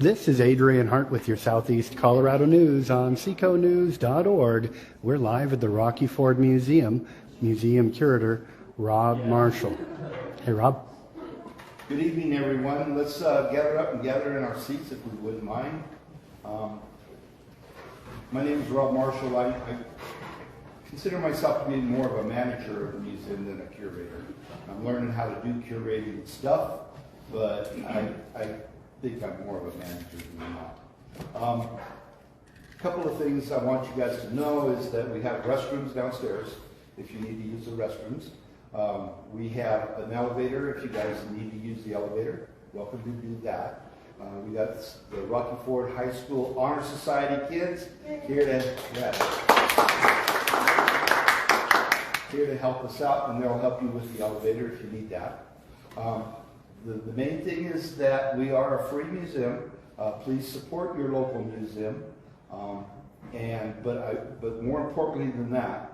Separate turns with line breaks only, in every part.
This is Adrian Hart with your Southeast Colorado News on seconews.org. We're live at the Rocky Ford Museum. Museum curator Rob Marshall. Hey, Rob.
Good evening, everyone. Let's gather in our seats if we wouldn't mind. My name is Rob Marshall. I consider myself to be more of a manager of the museum than a curator. I'm learning how to do curating stuff, but I think I'm more of a manager than not. A couple of things I want you guys to know is that we have restrooms downstairs if you need to use the restrooms. We have an elevator if you guys need to use the elevator. Welcome to do that. We got the Rocky Ford High School Honor Society kids here to help us out, and they'll help you with the elevator if you need that. The main thing is that we are a free museum. Please support your local museum. But more importantly than that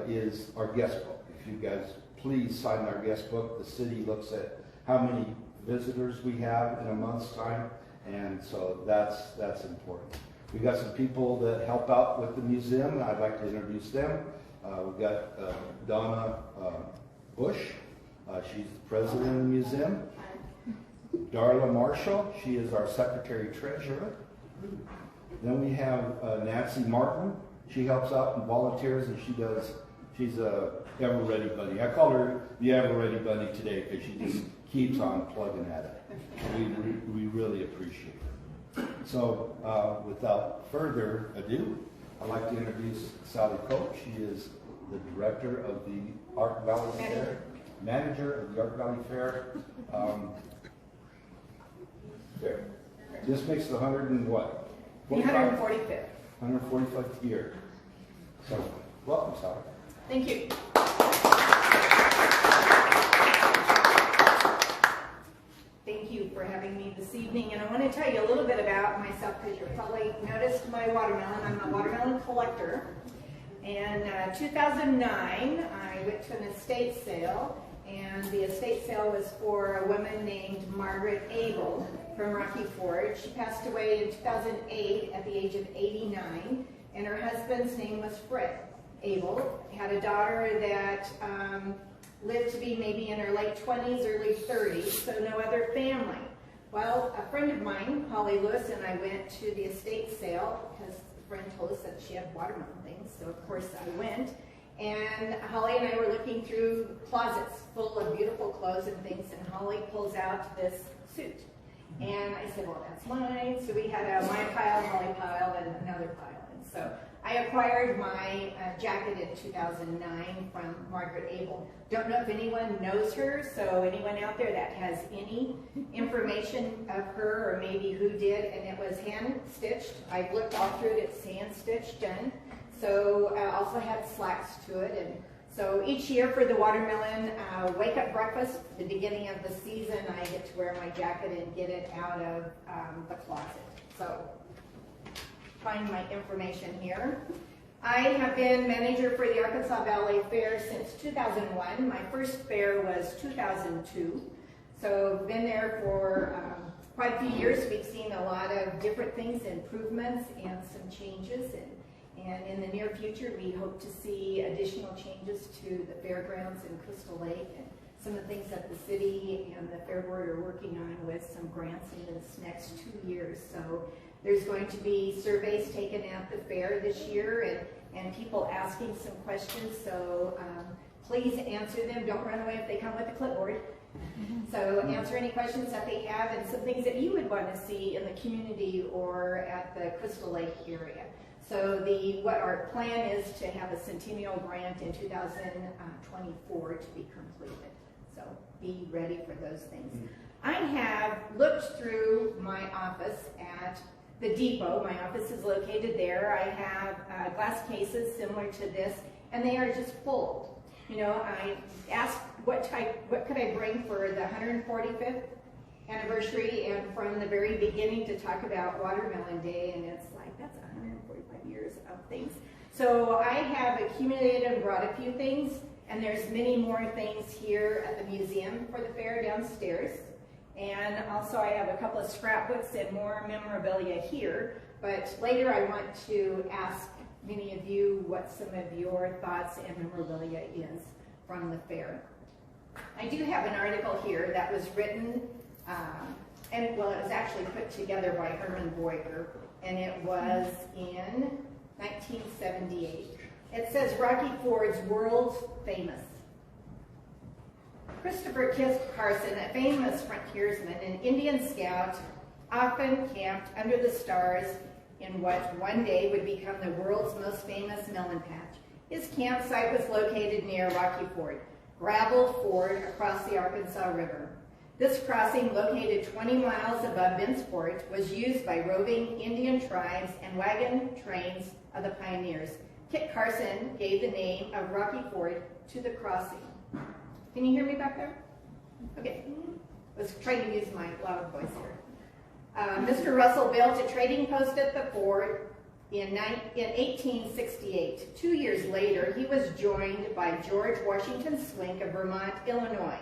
is our guest book. If you guys please sign our guest book, the city looks at how many visitors we have in a month's time, and so that's important. We've got some people that help out with the museum. I'd like to introduce them. We've got Donna Bush. She's the president of the museum. Darla Marshall, she is our secretary-treasurer. Then we have Nancy Martin. She helps out and volunteers, and she's a ever-ready bunny. I call her the ever-ready bunny today because she just keeps on plugging at it. We really appreciate her. So without further ado, I'd like to introduce Sally Cope. She is the director of the Ark Valley Fair, manager of the Ark Valley Fair. There. This makes the
145th.
145th year. So, welcome, Sally.
Thank you. Thank you for having me this evening. And I want to tell you a little bit about myself because you've probably noticed my watermelon. I'm a watermelon collector. In 2009, I went to an estate sale. And the estate sale was for a woman named Margaret Abel from Rocky Ford. She passed away in 2008 at the age of 89, and her husband's name was Fred Abel. Had a daughter that lived to be maybe in her late 20s, early 30s, so no other family. Well, a friend of mine, Holly Lewis, and I went to the estate sale because a friend told us that she had watermelon things, so of course I went. And Holly and I were looking through closets full of beautiful clothes and things, and Holly pulls out this suit. And I said, well, that's mine. So we had a my pile, Holly pile, and another pile. And so I acquired my jacket in 2009 from Margaret Abel. Don't know if anyone knows her, so anyone out there that has any information of her or maybe who did, and it was hand-stitched. I looked all through it, it's hand-stitched, done. So I also had slacks to it, and so each year for the watermelon wake-up breakfast, the beginning of the season, I get to wear my jacket and get it out of the closet. So find my information here. I have been manager for the Arkansas Valley Fair since 2001. My first fair was 2002, so been there for quite a few years. We've seen a lot of different things, improvements, and some changes. And in the near future, we hope to see additional changes to the fairgrounds in Crystal Lake and some of the things that the city and the Fair Board are working on with some grants in this next 2 years. So there's going to be surveys taken at the fair this year and people asking some questions. So please answer them. Don't run away if they come with a clipboard. So answer any questions that they have and some things that you would want to see in the community or at the Crystal Lake area. So what our plan is to have a Centennial Grant in 2024 to be completed. So be ready for those things. I have looked through my office at the depot. My office is located there. I have glass cases similar to this, and they are just full. You know, I asked what could I bring for the 145th anniversary and from the very beginning to talk about Watermelon Day, and it's like, that's 145 years of things. So I have accumulated and brought a few things, and there's many more things here at the museum for the fair downstairs. And also I have a couple of scrapbooks and more memorabilia here. But later I want to ask many of you what some of your thoughts and memorabilia is from the fair. I do have an article here that was written, it was actually put together by Herman Boyer, and it was in 1978. It says, Rocky Ford's world famous. Christopher Kit Carson, a famous frontiersman and Indian scout, often camped under the stars in what one day would become the world's most famous melon patch. His campsite was located near Rocky Ford, gravel ford across the Arkansas River. This crossing, located 20 miles above Bentsport, was used by roving Indian tribes and wagon trains of the pioneers. Kit Carson gave the name of Rocky Ford to the crossing. Can you hear me back there? Okay. I was trying to use my loud voice here. Mr. Russell built a trading post at the ford in 1868. 2 years later, he was joined by George Washington Swink of Vermont, Illinois.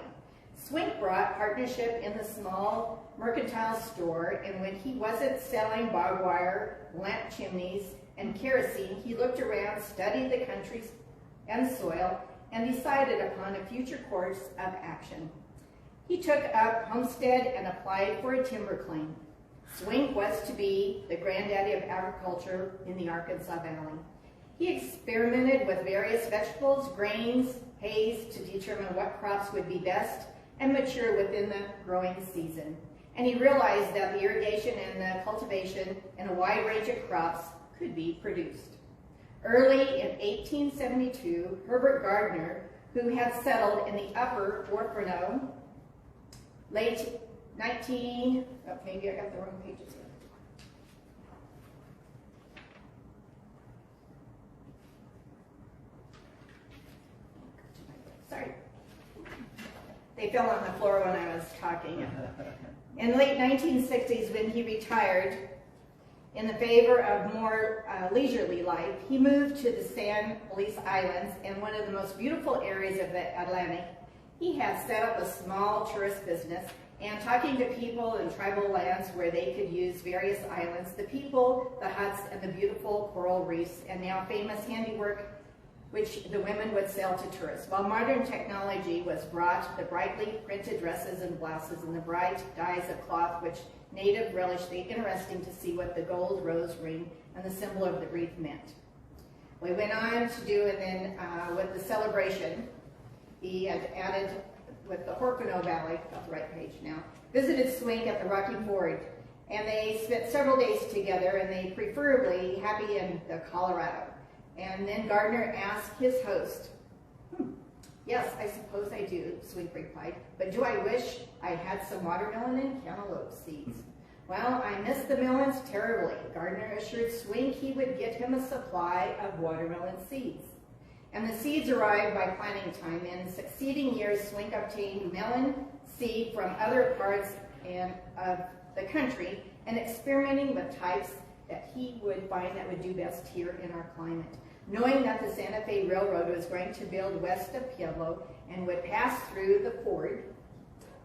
Swink brought partnership in the small mercantile store, and when he wasn't selling barbed wire, lamp chimneys, and kerosene, he looked around, studied the country and soil, and decided upon a future course of action. He took up homestead and applied for a timber claim. Swink was to be the granddaddy of agriculture in the Arkansas Valley. He experimented with various vegetables, grains, hays to determine what crops would be best and mature within the growing season. And he realized that the irrigation and the cultivation in a wide range of crops could be produced. Early in 1872, Herbert Gardner, who had settled in the upper Orfano, maybe I got the wrong pages here. Sorry. They fell on the floor when I was talking. In the late 1960s, when he retired, in the favor of more leisurely life, he moved to the San Felice Islands in one of the most beautiful areas of the Atlantic. He had set up a small tourist business, and talking to people in tribal lands where they could use various islands, the people, the huts, and the beautiful coral reefs, and now famous handiwork which the women would sell to tourists. While modern technology was brought, the brightly printed dresses and blouses and the bright dyes of cloth which native relished, they interesting to see what the gold rose ring and the symbol of the wreath meant. We went on to do, and then with the celebration, he had added with the Horcano Valley, got the right page now, visited Swink at the Rocky Ford, and they spent several days together, and they preferably happy in the Colorado. And then Gardner asked his host, yes, I suppose I do, Swink replied, but do I wish I had some watermelon and cantaloupe seeds? Well, I miss the melons terribly. Gardner assured Swink he would get him a supply of watermelon seeds. And the seeds arrived by planting time. In succeeding years, Swink obtained melon seed from other parts of the country and experimenting with types that he would find that would do best here in our climate. Knowing that the Santa Fe Railroad was going to build west of Pueblo and would pass through the ford,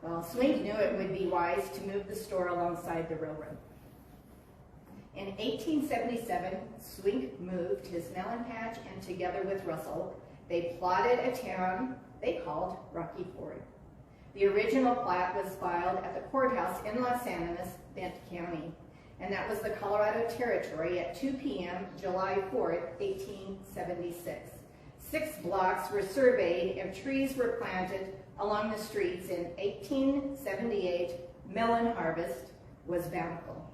well, Swink knew it would be wise to move the store alongside the railroad. In 1877, Swink moved his melon patch, and together with Russell, they plotted a town they called Rocky Ford. The original plat was filed at the courthouse in Los Animas, Bent County, and that was the Colorado Territory at 2 p.m. July 4th, 1876. 6 blocks were surveyed and trees were planted along the streets. In 1878, melon harvest was bountiful.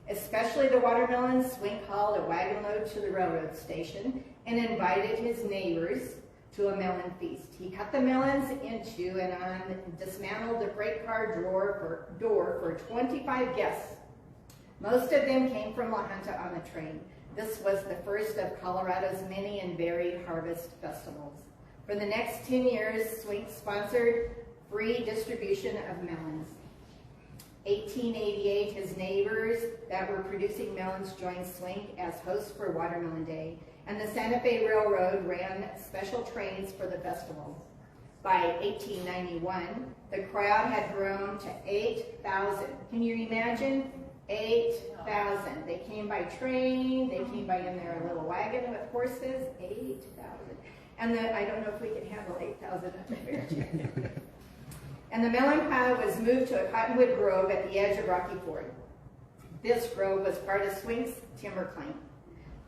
Especially the watermelons, Swink hauled a wagon load to the railroad station and invited his neighbors to a melon feast. He cut the melons into and dismantled the freight car door for 25 guests. Most of them came from La Junta on the train. This was the first of Colorado's many and varied harvest festivals. For the next 10 years, Swink sponsored free distribution of melons. 1888, his neighbors that were producing melons joined Swink as hosts for Watermelon Day, and the Santa Fe Railroad ran special trains for the festival. By 1891, the crowd had grown to 8,000. Can you imagine? 8,000. They came by train, they came by in their little wagon with horses, 8,000. And I don't know if we can handle 8,000 at the fair. And the melon pile was moved to a cottonwood grove at the edge of Rocky Ford. This grove was part of Swink's timber claim.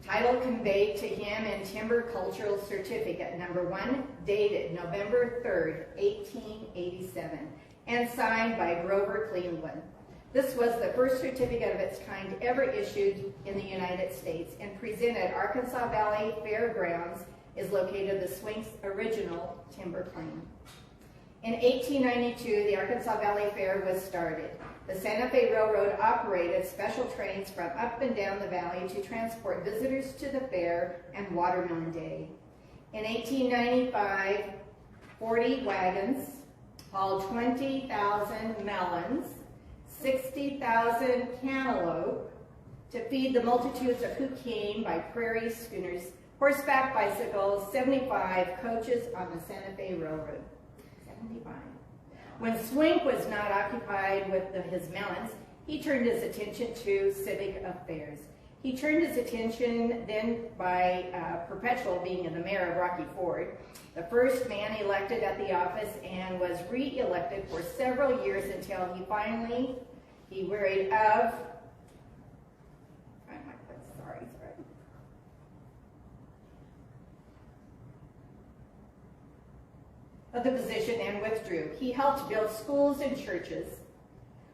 Title conveyed to him in Timber Cultural Certificate number 1, dated November 3rd, 1887, and signed by Grover Cleveland. This was the first certificate of its kind ever issued in the United States and presented Arkansas Valley Fairgrounds is located the Swink's original timber claim. In 1892, the Arkansas Valley Fair was started. The Santa Fe Railroad operated special trains from up and down the valley to transport visitors to the fair and Watermelon Day. In 1895, 40 wagons hauled 20,000 melons, 60,000 cantaloupe to feed the multitudes of who came by prairie schooners, horseback bicycles, 75 coaches on the Santa Fe Railroad. 75. When Swink was not occupied with his melons, he turned his attention to civic affairs. He turned his attention then by Perpetual being the mayor of Rocky Ford, the first man elected at the office, and was re-elected for several years until he wearied of, of the position and withdrew. He helped build schools and churches,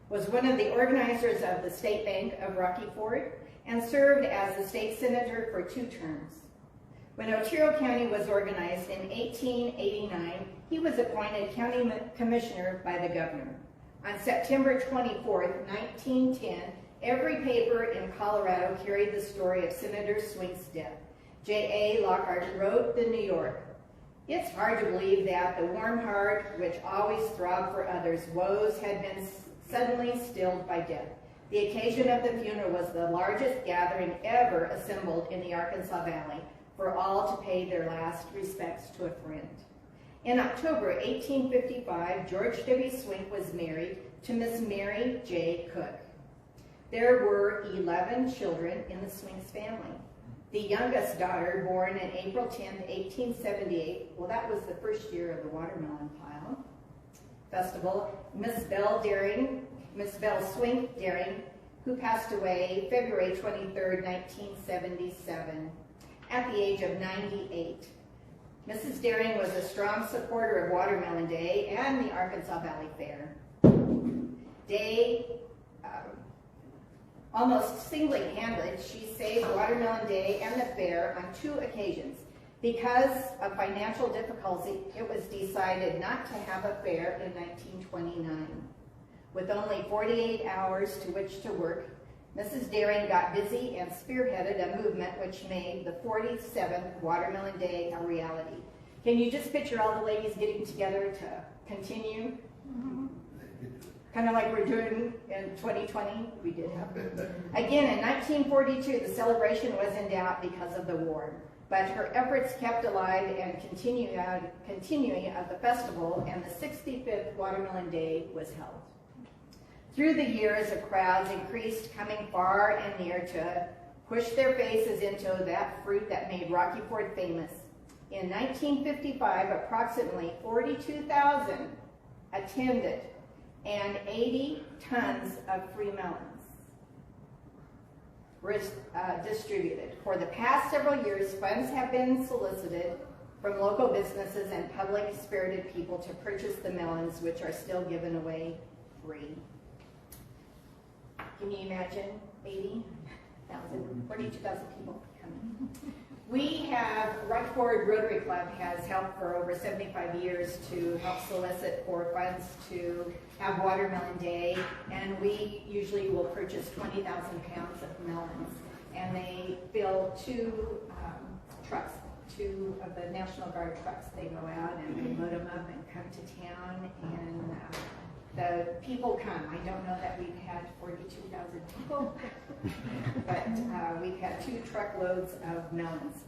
was one of the organizers of the State Bank of Rocky Ford, and served as the state senator for 2 terms. When Otero County was organized in 1889, he was appointed county commissioner by the governor. On September 24th, 1910, every paper in Colorado carried the story of Senator Swink's death. J.A. Lockhart wrote the New York. It's hard to believe that the warm heart, which always throbbed for others' woes, had been suddenly stilled by death. The occasion of the funeral was the largest gathering ever assembled in the Arkansas Valley for all to pay their last respects to a friend. In October 1855, George W. Swink was married to Miss Mary J. Cook. There were 11 children in the Swink's family. The youngest daughter, born on April 10, 1878, well, that was the first year of the Watermelon Pile Festival, Miss Belle Swink Daring, who passed away February 23, 1977, at the age of 98. Mrs. Daring was a strong supporter of Watermelon Day and the Arkansas Valley Fair. Almost single-handed, she saved Watermelon Day and the fair on 2 occasions. Because of financial difficulty, it was decided not to have a fair in 1929. With only 48 hours to which to work, Mrs. Daring got busy and spearheaded a movement which made the 47th Watermelon Day a reality. Can you just picture all the ladies getting together to continue? Kind of like we're doing in 2020, we did have. Again, in 1942, the celebration was in doubt because of the war, but her efforts kept alive and continuing of the festival, and the 65th Watermelon Day was held. Through the years, the crowds increased, coming far and near to push their faces into that fruit that made Rocky Ford famous. In 1955, approximately 42,000 attended, and 80 tons of free melons were distributed. For the past several years, funds have been solicited from local businesses and public-spirited people to purchase the melons, which are still given away free. Can you imagine 80,000, 42,000 people coming? We have, Rocky Ford Rotary Club has helped for over 75 years to help solicit for funds to have Watermelon Day, and we usually will purchase 20,000 pounds of melons, and they fill 2 trucks, 2 of the National Guard trucks. They go out and they load them up and come to town, and the people come. I don't know that we've had 42,000 people, but we've had 2 truckloads of melons.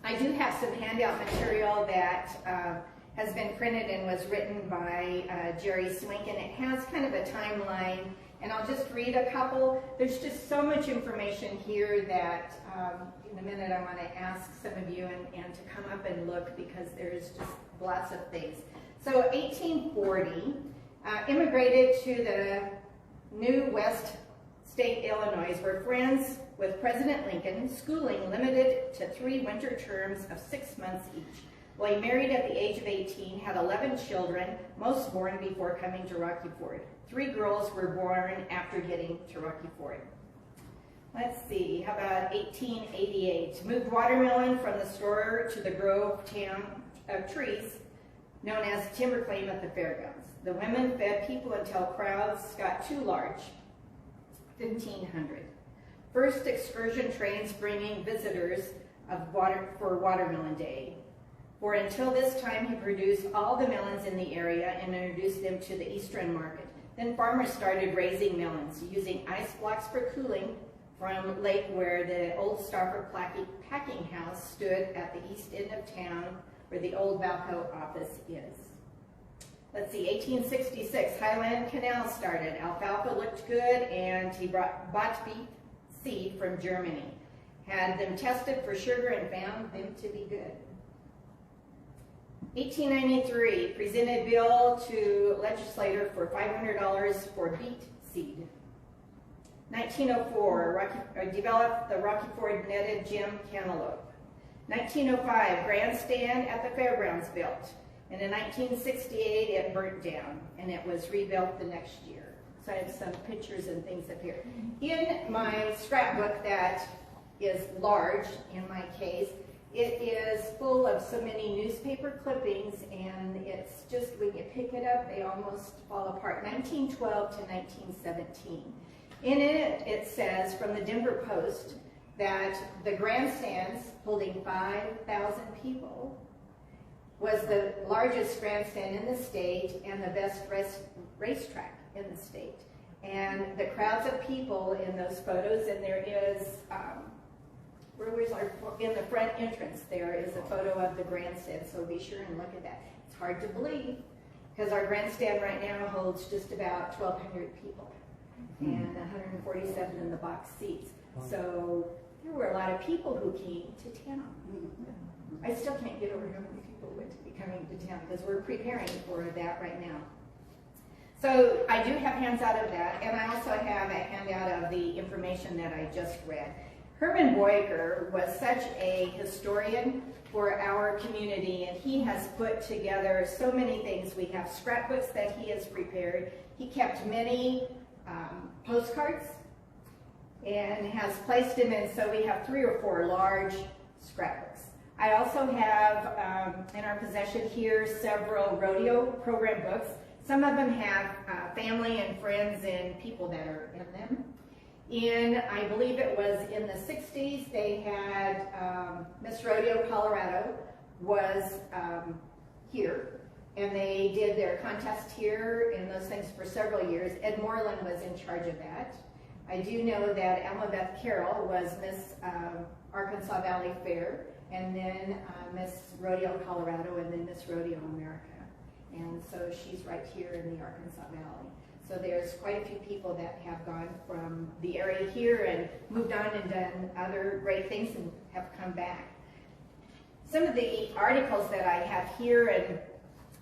I do have some handout material that has been printed and was written by Jerry Swink, and it has kind of a timeline, and I'll just read a couple. There's just so much information here that in a minute I want to ask some of you and to come up and look, because there's just lots of things. So 1840, immigrated to the New West State, Illinois, were friends with President Lincoln, schooling limited to 3 winter terms of 6 months each. Well, he married at the age of 18, had 11 children, most born before coming to Rocky Ford. 3 girls were born after getting to Rocky Ford. Let's see, how about 1888? Moved watermelon from the store to the grove town of trees known as timber claim at the fairgrounds. The women fed people until crowds got too large. 1500. First excursion trains bringing visitors for Watermelon Day. For until this time, he produced all the melons in the area and introduced them to the Eastern market. Then farmers started raising melons, using ice blocks for cooling from lake where the old Stauffer packing house stood at the east end of town where the old Valco office is. Let's see, 1866, Highland Canal started. Alfalfa looked good, and he bought beef seed from Germany. Had them tested for sugar and found them to be good. 1893, presented bill to legislator for $500 for beet seed. 1904, developed the Rocky Ford netted gem cantaloupe. 1905, grandstand at the fairgrounds built. And in 1968, it burnt down, and it was rebuilt the next year. So I have some pictures and things up here. In my scrapbook that is large, in my case, it is full of so many newspaper clippings, and it's just, when you pick it up, they almost fall apart. 1912 to 1917. In it, it says from the Denver Post that the grandstands holding 5,000 people was the largest grandstand in the state and the best racetrack in the state. And the crowds of people in those photos, and there is, in the front entrance there is a photo of the grandstand, so be sure and look at that. It's hard to believe, because our grandstand right now holds just about 1,200 people and 147 in the box seats. So there were a lot of people who came to town. I still can't get over how many people would be coming to town, because we're preparing for that right now. So I do have hands out of that, and I also have a handout of the information that I just read. Herman Boyker was such a historian for our community, and he has put together so many things. We have scrapbooks that he has prepared. He kept many postcards and has placed them in, so we have 3 or 4 large scrapbooks. I also have in our possession here several rodeo program books. Some of them have family and friends and people that are in them. I believe it was in the 60s, they had Miss Rodeo Colorado was here, and they did their contest here and those things for several years. Ed Moreland was in charge of that. I do know that Alma Beth Carroll was Miss Arkansas Valley Fair, and then Miss Rodeo Colorado, and then Miss Rodeo America. And so she's right here in the Arkansas Valley. So there's quite a few people that have gone from the area here and moved on and done other great things and have come back. Some of the articles that I have here and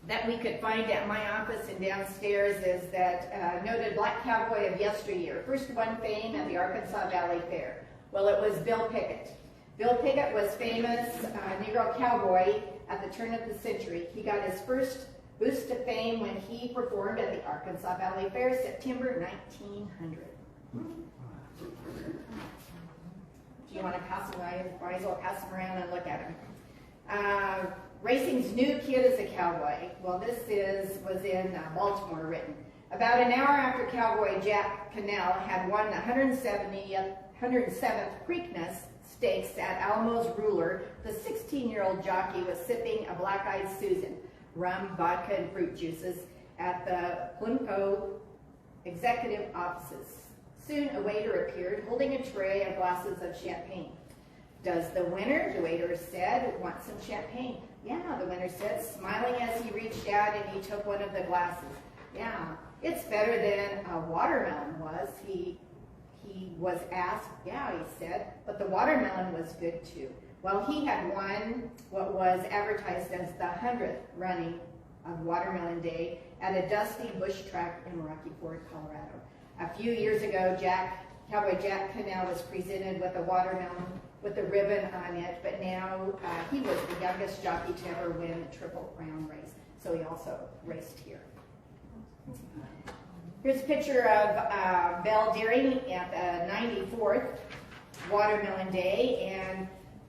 that we could find at my office and downstairs is that noted black cowboy of yesteryear, first won fame at the Arkansas Valley Fair. Well, it was Bill Pickett. Bill Pickett was famous Negro cowboy at the turn of the century. He got his first boost to fame when he performed at the Arkansas Valley Fair, September 1900. Do you want to pass them by? Might as well pass them around and look at them. Racing's new kid is a cowboy. Well, this was in Baltimore written. About an hour after cowboy Jack Cannell had won the 107th Preakness Stakes at Alamo's Ruler, the 16-year-old jockey was sipping a black-eyed Susan, rum, vodka, and fruit juices at the Plimco executive offices. Soon a waiter appeared holding a tray of glasses of champagne. "Does the winner," the waiter said, "want some champagne?" Yeah, the winner said, smiling as he reached out and he took one of the glasses. Yeah, it's better than a watermelon was. He was asked, yeah, he said, but the watermelon was good too. Well, he had won what was advertised as the 100th running of Watermelon Day at a dusty bush track in Rocky Ford, Colorado. A few years ago, Cowboy Jack Cannell was presented with a watermelon with a ribbon on it, but now he was the youngest jockey to ever win the Triple Crown race, so he also raced here. Here's a picture of Belle Deering at the 94th Watermelon Day, and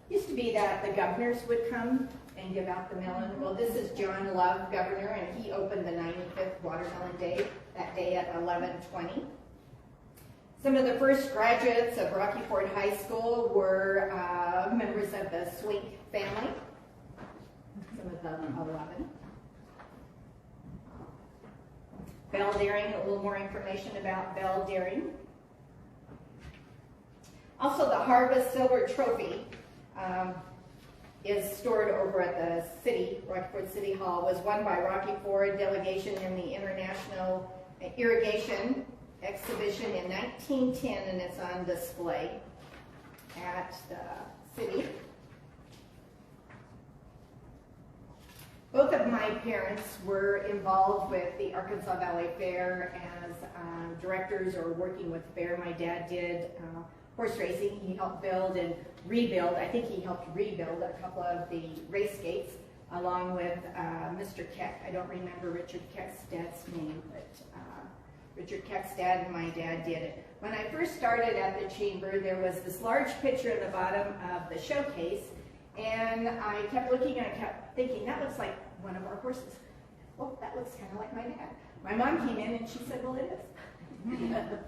it used to be that the governors would come and give out the melon. Well, this is John Love, governor, and he opened the 95th Watermelon Day that day at 11:20. Some of the first graduates of Rocky Ford High School were members of the Swink family, some of them 11. Belle Deering, a little more information about Belle Deering. Also, the Harvest Silver Trophy is stored over at the city, Rocky Ford City Hall, was won by Rocky Ford delegation in the International Irrigation Exhibition in 1910, and it's on display at the city. Both of my parents were involved with the Arkansas Valley Fair as directors or working with the fair. My dad did horse racing. He helped build and rebuild. I think he helped rebuild a couple of the race gates along with Mr. Keck. I don't remember Richard Keck's dad's name, but Richard Keck's dad and my dad did it. When I first started at the chamber, there was this large picture at the bottom of the showcase, and I kept looking and I kept thinking, that looks like one of our horses. Well, that looks kind of like my dad. My mom came in and she said, well, it is.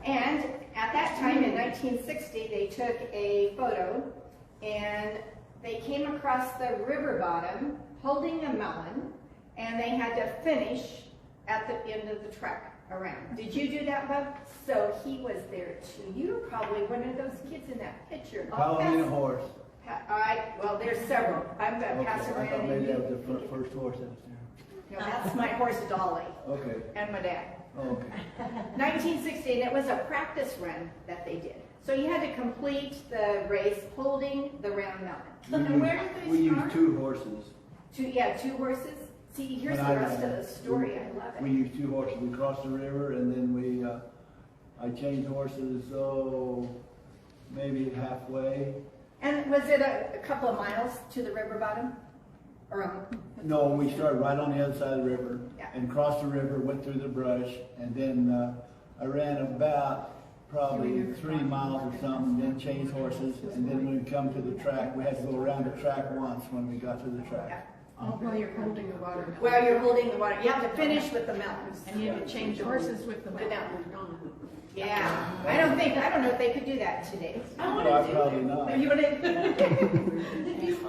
And at that time in 1960, they took a photo and they came across the river bottom holding a melon, and they had to finish at the end of the track around. Did you do that, Bub? So he was there too. You were probably one of those kids in that picture.
How many horse?
Well, there's several. I'm going to pass around.
I thought maybe that was the first horse that was there.
No, that's my horse Dolly.
Okay.
And my dad.
Oh, okay.
1960, and it was a practice run that they did. So you had to complete the race holding the round melon. And where did they
We
start?
used 2 horses.
Two horses. See, here's the rest of the story. I love
We
it.
used 2 horses. We crossed the river, and then I changed horses, maybe halfway.
And was it a couple of miles to the river bottom? Or
No, we started right on the other side of the river,
Yeah.
and crossed the river, went through the brush, and then I ran about probably 3 miles or something, then changed horses, and then when we come to the track, we had to go around the track once when we got to the track.
Well, you're holding the watermelon.
Well, you're holding the water. You have to finish with the melons.
And you have to change horses with the melon.
Yeah. I don't know if they could do that today. I want
Well,
to
probably not.
You want to?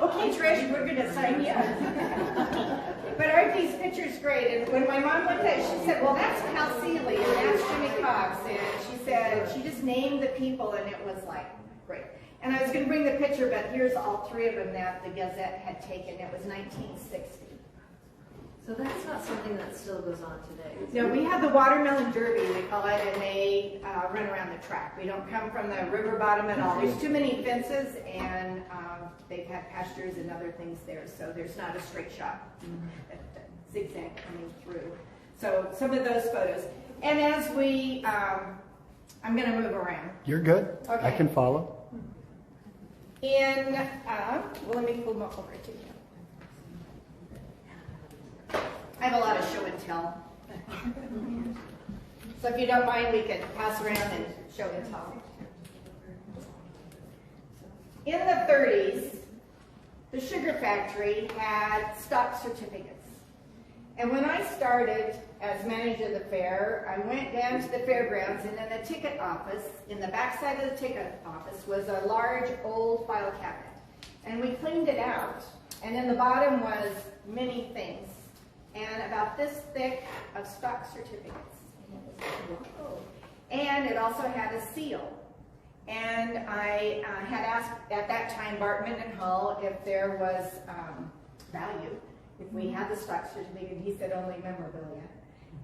Okay, Trish, we're going to sign you up. But aren't these pictures great? And when my mom looked at it, she said, well, that's Hal Seeley and that's Jimmy Cox. And she said, she just named the people, and it was like, great. And I was going to bring the picture, but here's all 3 of them that the Gazette had taken. It was 1960.
So that's not something that still goes on today.
No, we have the Watermelon Derby, we call it, and they run around the track. We don't come from the river bottom at all. There's too many fences, and they've had pastures and other things there, so there's not a straight shot, zigzag coming through. So some of those photos. And as we, I'm going to move around.
You're good.
Okay.
I can follow.
Well, let me pull them over to you. I have a lot of show and tell. So if you don't mind, we could pass around and show and tell. In the 30s, the sugar factory had stock certificates. And when I started as manager of the fair, I went down to the fairgrounds, and in the ticket office, in the back side of the ticket office, was a large old file cabinet. And we cleaned it out, and in the bottom was many things, and about this thick of stock certificates. And it also had a seal. And I had asked at that time Bart Mendenhall if there was value if we had the stock certificate. He said only memorabilia.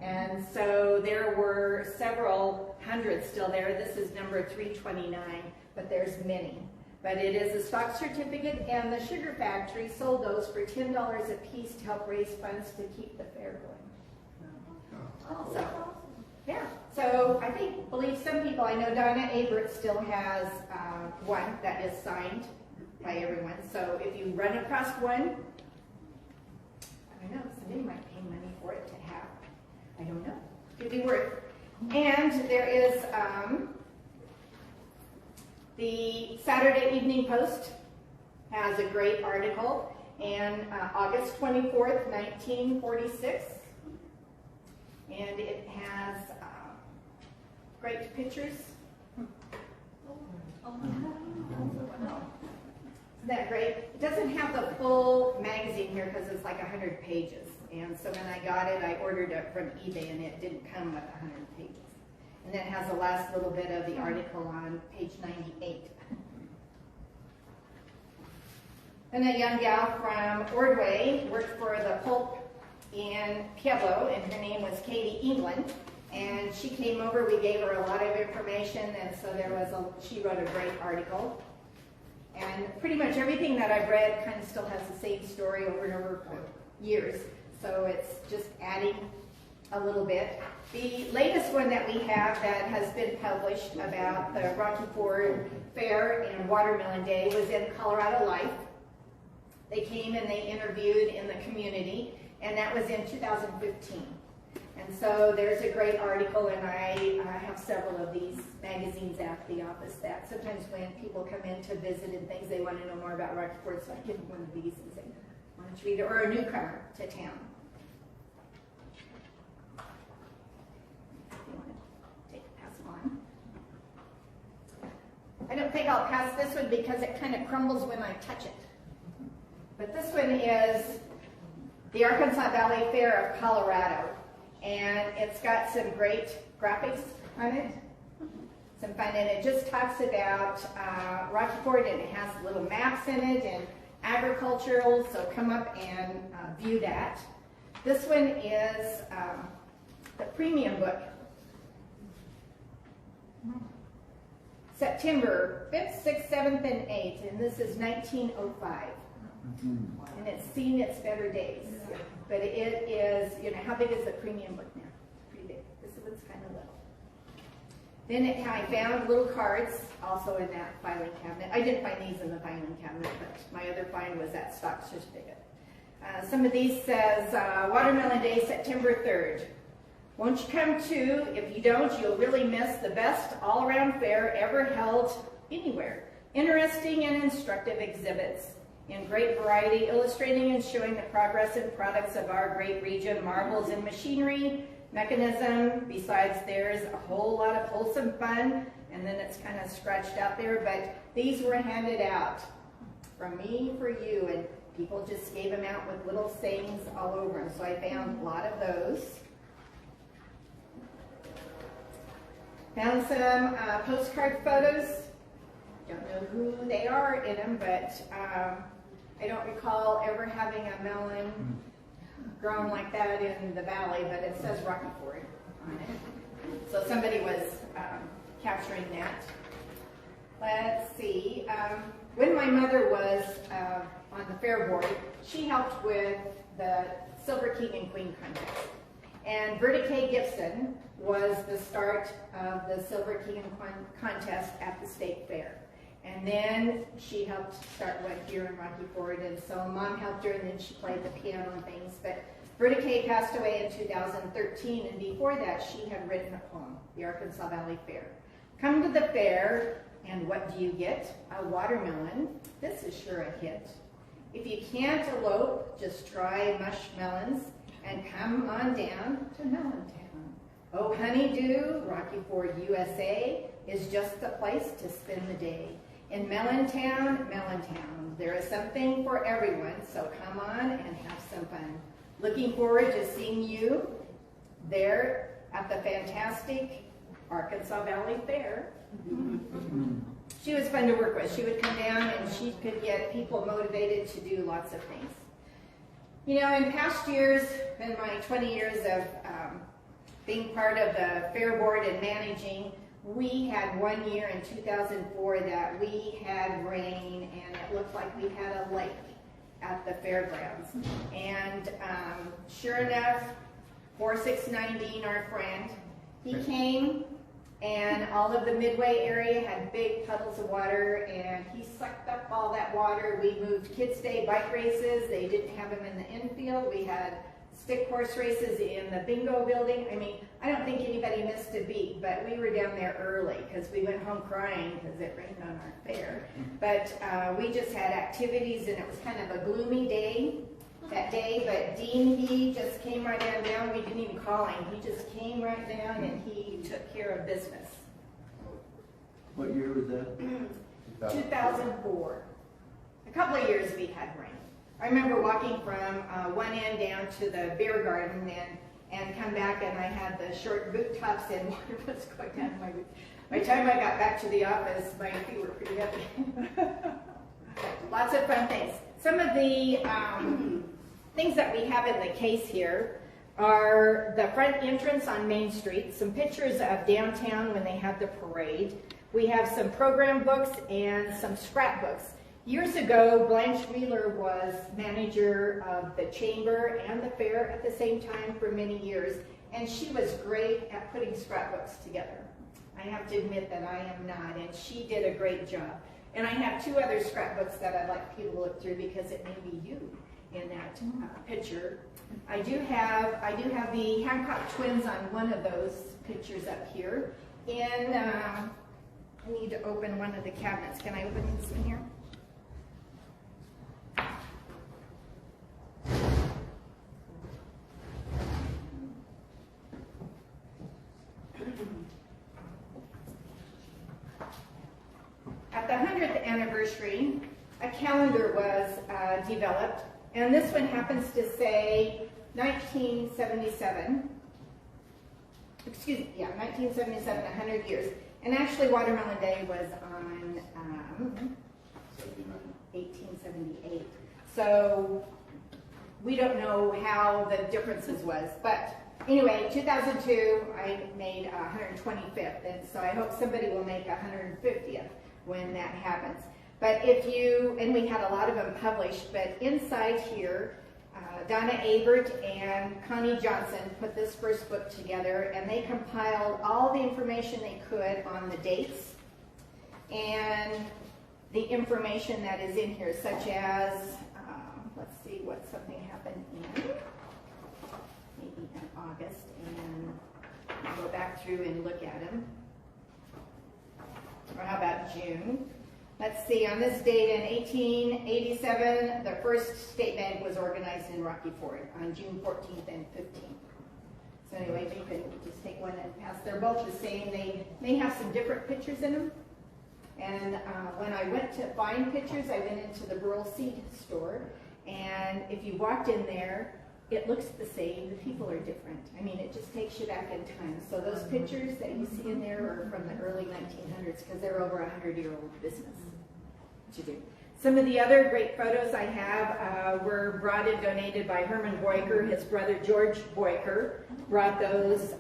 And so there were several hundred still there. This is number 329, but there's many. But it is a stock certificate, and the sugar factory sold those for $10 a piece to help raise funds to keep the fair going. So, yeah. So I believe some people, I know Donna Abert still has one that is signed by everyone. So if you run across one, I don't know, somebody might pay money for it to have. I don't know. Could be worth. And there is the Saturday Evening Post has a great article, and August 24th, 1946. And it has great pictures. Isn't that great? It doesn't have the full magazine here because it's like 100 pages. And so when I got it, I ordered it from eBay, and it didn't come with 100 pages. And then it has the last little bit of the article on page 98. And a young gal from Ordway worked for the pulp in Pueblo, and her name was Katie England. And she came over, we gave her a lot of information, and so she wrote a great article. And pretty much everything that I've read kind of still has the same story over and over for years. So it's just adding a little bit. The latest one that we have that has been published about the Rocky Ford Fair and Watermelon Day was in Colorado Life. They came and they interviewed in the community, and that was in 2015. And so there's a great article, and I have several of these magazines at the office that sometimes when people come in to visit and things, they want to know more about Rocky Ford, so I give them one of these and say, why don't you read it? Or a newcomer to town. If you want to pass on. I don't think I'll pass this one because it kind of crumbles when I touch it. But this one is the Arkansas Valley Fair of Colorado. And it's got some great graphics on it, some fun, and it just talks about Rocky Ford, and it has little maps in it and agricultural, so come up and view that. This one is the premium book. September 5th, 6th, 7th, and 8th, and this is 1905. And it's seen its better days. But it is, how big is the premium book now? Pretty big. This one's kind of little. Then I found little cards also in that filing cabinet. I didn't find these in the filing cabinet, but my other find was that stock certificate. Some of these says, Watermelon Day, September 3rd. Won't you come too? If you don't, you'll really miss the best all-around fair ever held anywhere. Interesting and instructive exhibits in great variety, illustrating and showing the progress and products of our great region, marvels in machinery, mechanism. Besides, there's a whole lot of wholesome fun, and then it's kind of scratched out there, but these were handed out from me for you, and people just gave them out with little sayings all over them, so I found a lot of those. Found some postcard photos. Don't know who they are in them, but I don't recall ever having a melon grown like that in the valley, but it says Rocky Ford on it. So somebody was capturing that. Let's see. When my mother was on the fair board, she helped with the Silver King and Queen contest. And Berta K. Gibson was the start of the Silver King and Queen contest at the state fair. And then she helped start one here in Rocky Ford, and so Mom helped her, and then she played the piano and things. But Berta Kay passed away in 2013, and before that she had written a poem, The Arkansas Valley Fair. Come to the fair, and what do you get? A watermelon. This is sure a hit. If you can't elope, just try mushmelons, and come on down to Melontown. Oh, honeydew, Rocky Ford, USA, is just the place to spend the day. In Melontown, there is something for everyone, so come on and have some fun. Looking forward to seeing you there at the fantastic Arkansas Valley Fair. She was fun to work with. She would come down and she could get people motivated to do lots of things. You know, in past years, in my 20 years of being part of the fair board and managing, we had one year in 2004 that we had rain and it looked like we had a lake at the fairgrounds. And sure enough, 4619, our friend, he came and all of the Midway area had big puddles of water and he sucked up all that water. We moved Kids Day bike races. They didn't have them in the infield. We had stick horse races in the bingo building. I mean, I don't think anybody missed a beat, but we were down there early because we went home crying because it rained on our fair. But we just had activities and it was kind of a gloomy day that day, but Dean, he just came right on down. We didn't even call him. He just came right down and he took care of business.
What year was that?
2004. A couple of years we had rain. I remember walking from one end down to the beer garden and come back and I had the short boot tops and water was going down my boots. By the time I got back to the office, my feet were pretty heavy. Lots of fun things. Some of the things that we have in the case here are the front entrance on Main Street, some pictures of downtown when they have the parade. We have some program books and some scrapbooks. Years ago, Blanche Wheeler was manager of the chamber and the fair at the same time for many years, and she was great at putting scrapbooks together. I have to admit that I am not, and she did a great job. And I have two other scrapbooks that I'd like people to look through because it may be you in that picture. I do have the Hancock twins on one of those pictures up here, and I need to open one of the cabinets. Can I open this one here? At the 100th anniversary, a calendar was developed, and this one happens to say 1977. Excuse me, yeah, 1977, 100 years. And actually, Watermelon Day was on 1878. So we don't know how the differences was, but anyway, 2002, I made 125th, and so I hope somebody will make 150th when that happens. But if you, and we had a lot of them published, but inside here, Donna Abert and Connie Johnson put this first book together, and they compiled all the information they could on the dates and the information that is in here, such as, let's see what something happened in, maybe in August, and I'll go back through and look at them. Or how about June? Let's see, on this date in 1887, the first state bank was organized in Rocky Ford on June 14th and 15th. So anyway, you can just take one and pass. They're both the same. They may have some different pictures in them. And when I went to find pictures, I went into the Burl Seed store. And if you walked in there, it looks the same. The people are different. I mean, it just takes you back in time. So those pictures that you see in there are from the early 1900s because they're over a 100-year-old business to do. Some of the other great photos I have were brought and donated by Herman Boyker. His brother George Boyker brought those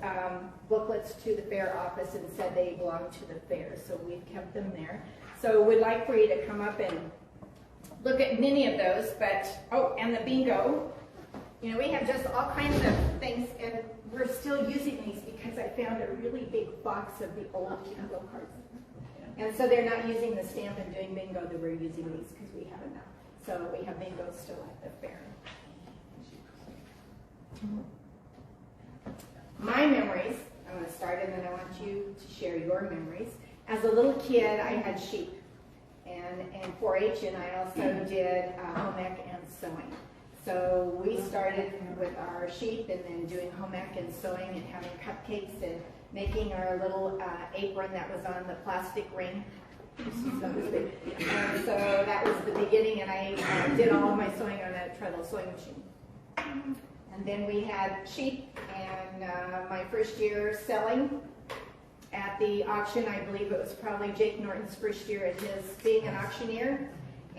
booklets to the fair office and said they belong to the fair. So we've kept them there. So we'd like for you to come up and look at many of those. But, oh, and the bingo. You know, we have just all kinds of things, and we're still using these because I found a really big box of the old bingo cards. And so they're not using the stamp and doing bingo, that we're using these because we have enough. So we have bingo still at the fair. My memories, I'm going to start and then I want you to share your memories. As a little kid, I had sheep and 4-H, and I also did home ec and sewing. So we started with our sheep and then doing home ec and sewing and having cupcakes and making our little apron that was on the plastic ring. And so that was the beginning, and I did all of my sewing on a treadle sewing machine. And then we had sheep, and my first year selling at the auction, I believe it was probably Jake Norton's first year at his being an auctioneer.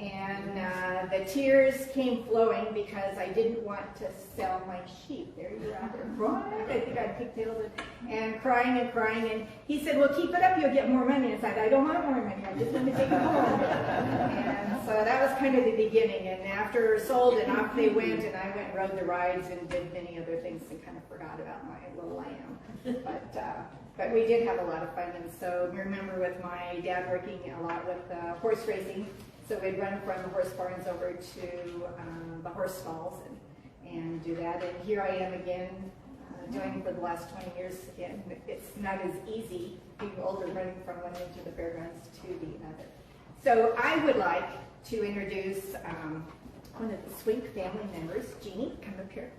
And the tears came flowing because I didn't want to sell my sheep. There you are, there crying. I think I pigtailed it. And crying and crying. And he said, well, keep it up, you'll get more money. And I said, I don't want more money, I just want to take it home. And so that was kind of the beginning. And after sold and off they went, and I went and rode the rides and did many other things and kind of forgot about my little lamb. But we did have a lot of fun. And so I remember with my dad working a lot with horse racing. So we'd run from the horse barns over to the horse stalls and do that. And here I am again doing it for the last 20 years. And it's not as easy being older running from one end to the fairgrounds to the other. So I would like to introduce one of the Swink family members. Jeannie, come up here.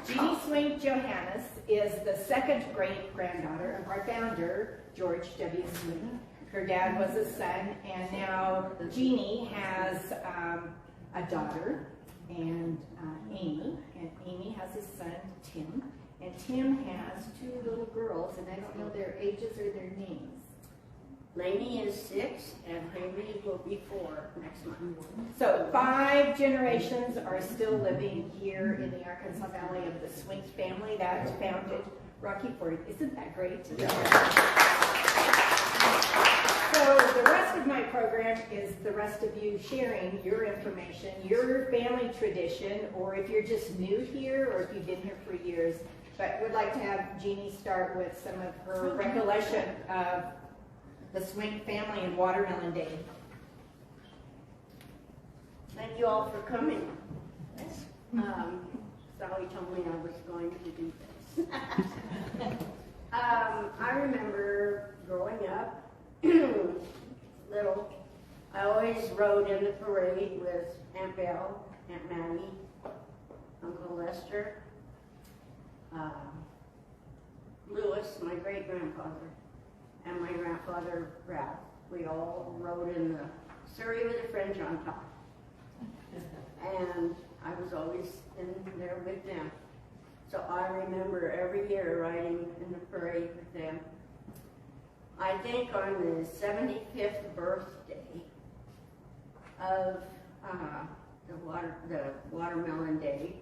Jeannie Swink Johannes is the second great-granddaughter of our founder, George W. Swink. Her dad was a son, and now Jeannie has a daughter, and Amy, and Amy has a son, Tim, and Tim has two little girls, and I don't know their ages or their names.
Lainey is 6, and Haley will be 4 next month.
So 5 generations are still living here in the Arkansas Valley of the Swink family that founded Rocky Ford. Isn't that great? Yeah. So the rest of my program is the rest of you sharing your information, your family tradition, or if you're just new here or if you've been here for years. But would like to have Jeannie start with some of her recollection of the Swink family and Watermelon Day.
Thank you all for coming. Sally told me I was going to do this. I remember growing up, little, I always rode in the parade with Aunt Belle, Aunt Maggie, Uncle Lester, Lewis, my great-grandfather, and my grandfather, Ralph. We all rode in the surrey with a French on top. And I was always in there with them. So I remember every year riding in the parade with them. I think on the 75th birthday of the Watermelon Day,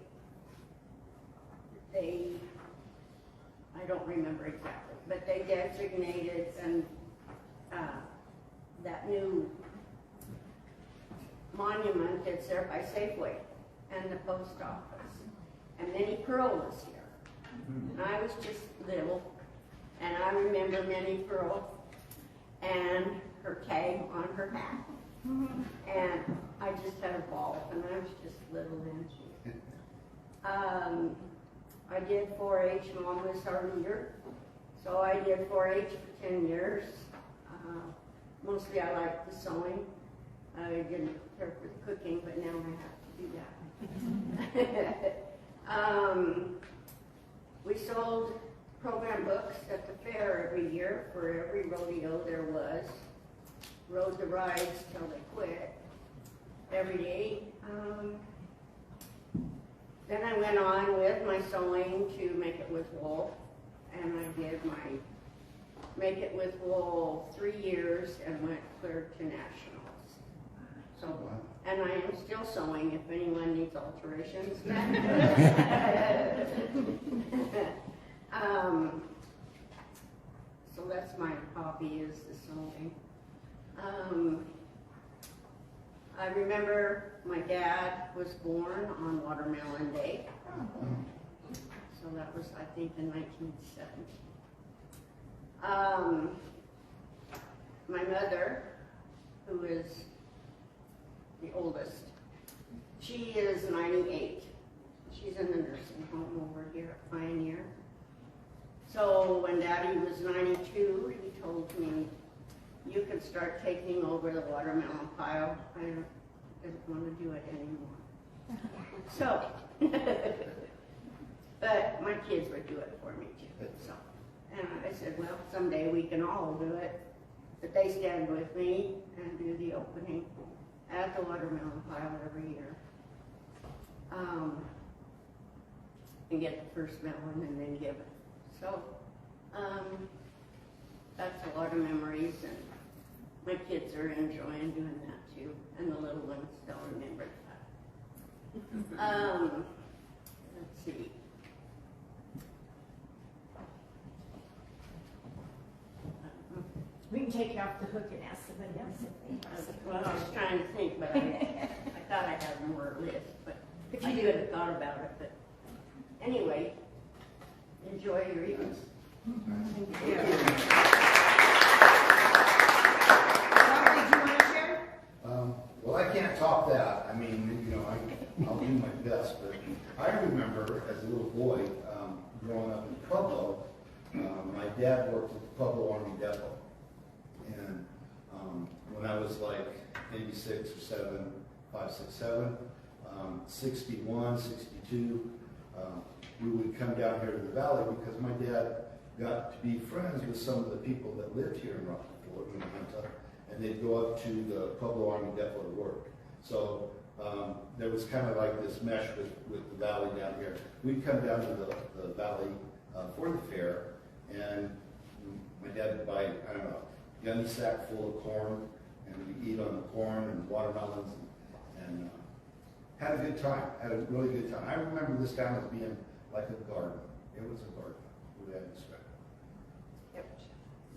I don't remember exactly, but they designated that new monument that's there by Safeway and the post office. And Minnie Pearl was here. And I was just little, and I remember Minnie Pearl and her tag on her hat. And I just had a ball, and I was just little then. I did 4-H. Mom was our leader, so I did 4-H for 10 years. Mostly I liked the sewing. I didn't care for the cooking, but now I have to do that. We sold program books at the fair every year for every rodeo there was. Rode the rides till they quit every day. Then I went on with my sewing to Make It With Wool, and I did my Make It With Wool 3 years and went clear to nationals. So, and I am still sewing if anyone needs alterations. So that's my hobby, is the sewing. I remember my dad was born on Watermelon Day. So that was, I think, in 1970. My mother, who is the oldest, she is 98. She's in the nursing home over here at Pioneer. So when Daddy was 92, he told me, you can start taking over the watermelon pile. I didn't want to do it anymore. So, but my kids would do it for me too. So, and I said, well, someday we can all do it. But they stand with me and do the opening at the watermelon pile every year. And get the first melon and then give it. So That's a lot of memories, and my kids are enjoying doing that too, and the little ones still remember that. Let's see.
We can take you off the hook and ask somebody else if they have something.
Well, I was trying to think, but I thought I had more list, but
If
I
you
could have thought about it. But anyway, enjoy your evening.
Rob, did you want to share?
Well, I can't top that. I mean, you know, I'll do my best, but I remember as a little boy, growing up in Pueblo, my dad worked at the Pueblo Army Depot. And when I was like maybe 6 or 7, 5, 6, 7, 61, 62, we would come down here to the valley because my dad got to be friends with some of the people that lived here in Rocky Ford, and they'd go up to the Pueblo Army Depot to work. So there was kind of like this mesh with the valley down here. We'd come down to the valley for the fair, and my dad would buy, I don't know, a gunny sack full of corn, and we'd eat on the corn and watermelons, and had a good time, had a really good time. I remember this town as being like a garden. It was a garden, the way I described it.
Yep.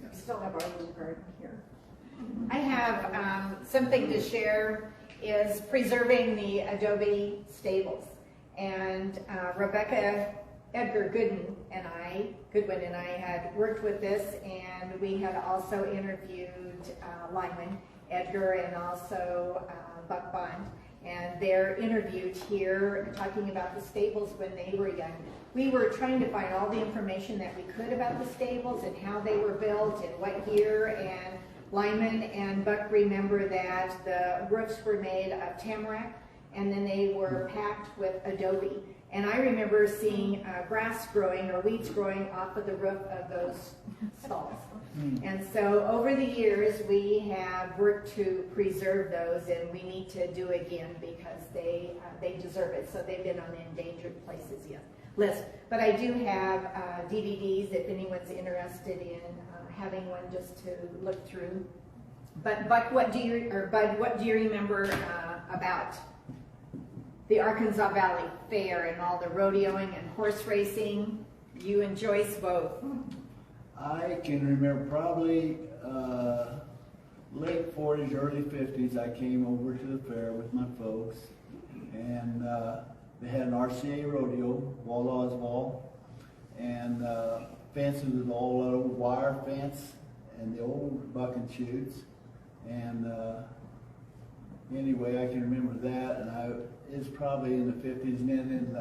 Yeah.
We still have our little garden here. I have something to share is preserving the adobe stables. And Rebecca Edgar Goodwin and I had worked with this, and we had also interviewed Lyman Edgar and also Buck Bond. And they're interviewed here talking about the stables when they were young. We were trying to find all the information that we could about the stables and how they were built and what year, and Lyman and Buck remember that the roofs were made of tamarack and then they were packed with adobe. And I remember seeing grass growing or weeds growing off of the roof of those stalls. And so over the years we have worked to preserve those, and we need to do again because they deserve it. So they've been on the endangered places list. But I do have DVDs if anyone's interested in having one just to look through. But Buck, what do you remember about the Arkansas Valley Fair and all the rodeoing and horse racing? You and Joyce both.
I can remember probably late 40s, early 50s, I came over to the fair with my folks, and they had an RCA rodeo, wall-laws ball, and fences with all the wire fence and the old buck and shoots. And anyway, I can remember that, and it's probably in the 50s, and then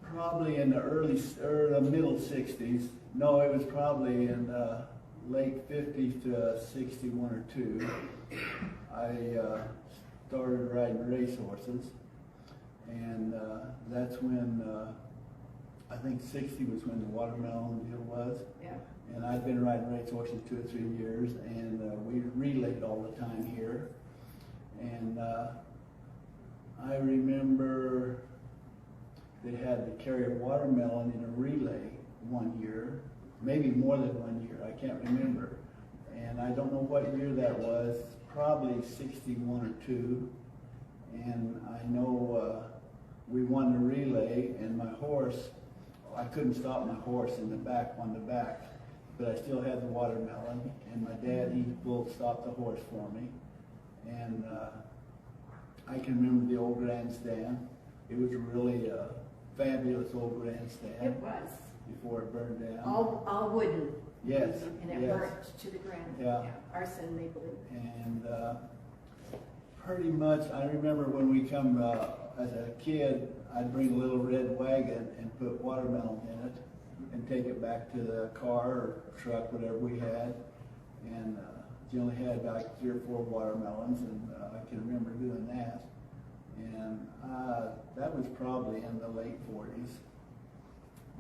probably in the early or the middle 60s. No, it was probably in late 50s to 61 or 2. I started riding racehorses, and that's when I think 60 was when the watermelon deal was.
Yeah.
And I've been riding racehorses 2 or 3 years, and we relayed all the time here. And I remember they had to carry a watermelon in a relay one year, maybe more than 1 year, I can't remember. And I don't know what year that was, probably 61 or 2. And I know we won the relay, and my horse, I couldn't stop my horse in the back, on the back, but I still had the watermelon, and my dad, he will stop the horse for me. And I can remember the old grandstand. It was really a fabulous old grandstand.
It was.
Before it burned down.
All wooden.
Yes.
And it
yes.
burnt to the ground.
Yeah.
Arson, they believe.
And pretty much, I remember when we come as a kid, I'd bring a little red wagon and put watermelon in it and take it back to the car or truck, whatever we had. And generally had like 3 or 4 watermelons, and I can remember doing that. And that was probably in the late 40s,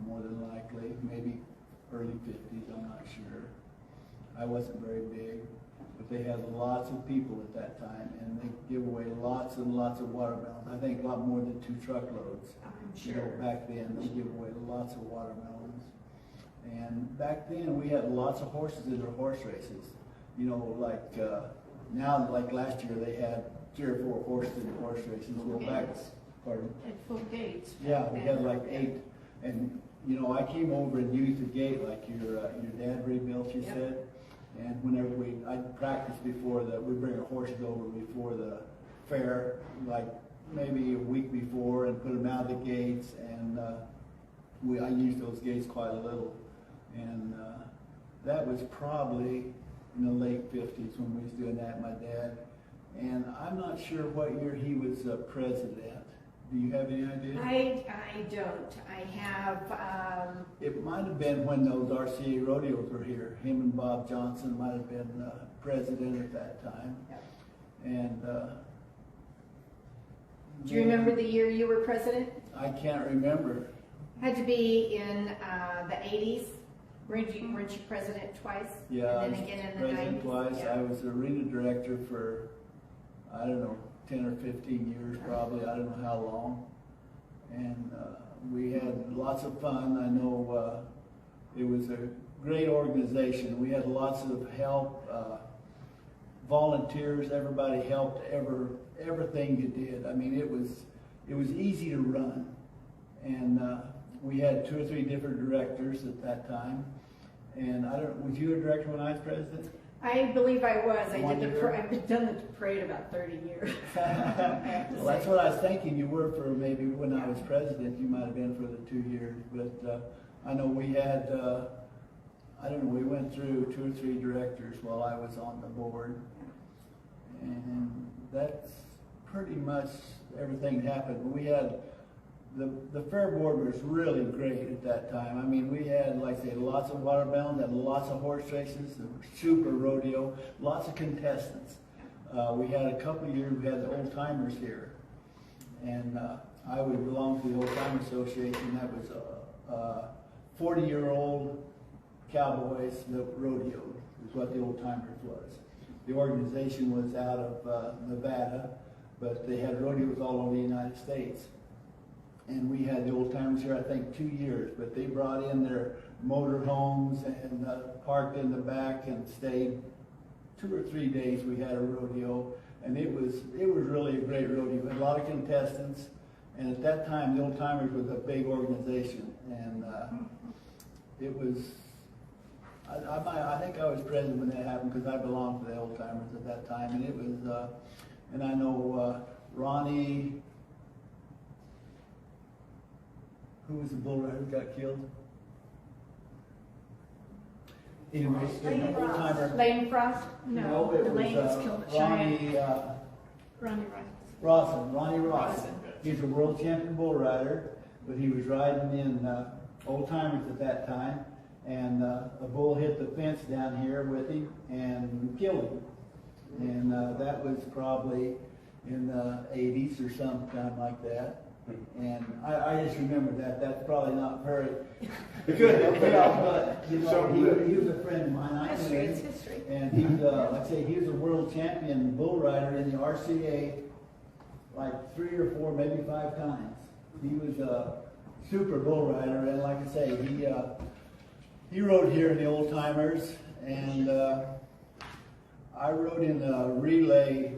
more than likely, maybe early 50s, I'm not sure. I wasn't very big, but they had lots of people at that time, and they give away lots and lots of watermelons. I think a lot more than 2 truckloads.
I'm
You know,
sure.
back then, they give away lots of watermelons. And back then, we had lots of horses in our horse races. You know, like now, like last year, they had 3 or 4 horses in the horse races. Well, back, pardon?
At full gates.
Yeah, we had like 8. And, you know, I came over and used the gate like your dad rebuilt, you
Yep.
said. And whenever I'd practice before we bring our horses over before the fair, like maybe a week before, and put them out of the gates. And I used those gates quite a little. And that was probably in the late 50s when we was doing that, my dad. And I'm not sure what year he was president. Do you have any idea?
I don't. I have,
It might have been when those RCA rodeos were here. Him and Bob Johnson might have been president at that time.
Yep.
And
do you remember the year you were president?
I can't remember.
Had to be in the 80s. Weren't you president twice?
Yeah, I
And
was
then again in the 90s?
president twice.
Yeah.
I was arena director for, I don't know, 10 or 15 years probably. I don't know how long. And we had lots of fun. I know it was a great organization. We had lots of help, volunteers. Everybody helped everything you did. I mean, it was easy to run. And we had 2 or 3 different directors at that time. And was you a director when I was president?
I believe I was.
One year?
I've done the parade about 30 years.
Well, that's what I was thinking. You were for maybe when I was president. You might have been for the 2 years. But I know we had, I don't know, we went through 2 or 3 directors while I was on the board. And that's pretty much everything that happened. We had, the fair board was really great at that time. I mean, we had, like I say, lots of watermelon, had lots of horse races, the super rodeo, lots of contestants. We had a couple of years, we had the old timers here. And I would belong to the Old Timer Association. That was 40-year-old cowboys that rodeoed, is what the Old Timers was. The organization was out of Nevada, but they had rodeos all over the United States. And we had the Old Timers here, I think, 2 years, but they brought in their motor homes and parked in the back and stayed 2 or 3 days. We had a rodeo, and it was really a great rodeo. We had a lot of contestants, and at that time, the Old Timers was a big organization, and it was. I think I was present when that happened because I belonged to the Old Timers at that time, and it was. And I know Ronnie. Who was the bull rider who got killed? Anyway,
Lane
old timer.
Lane Frost?
No, it
Lane was
was
killed at Cheyenne.
Ronnie
Ronnie Rice.
Rawson. He's a world champion bull rider, but he was riding in old timers at that time, and a bull hit the fence down here with him and killed him. And that was probably in the 80s or sometime like that. And I just remember that. That's probably not very good. But you know, he was a friend of mine.
History, it's history.
And he's, like I say, he was a world champion bull rider in the RCA like 3 or 4, maybe 5 times. He was a super bull rider, and like I say, he rode here in the Old Timers, and I rode in a relay,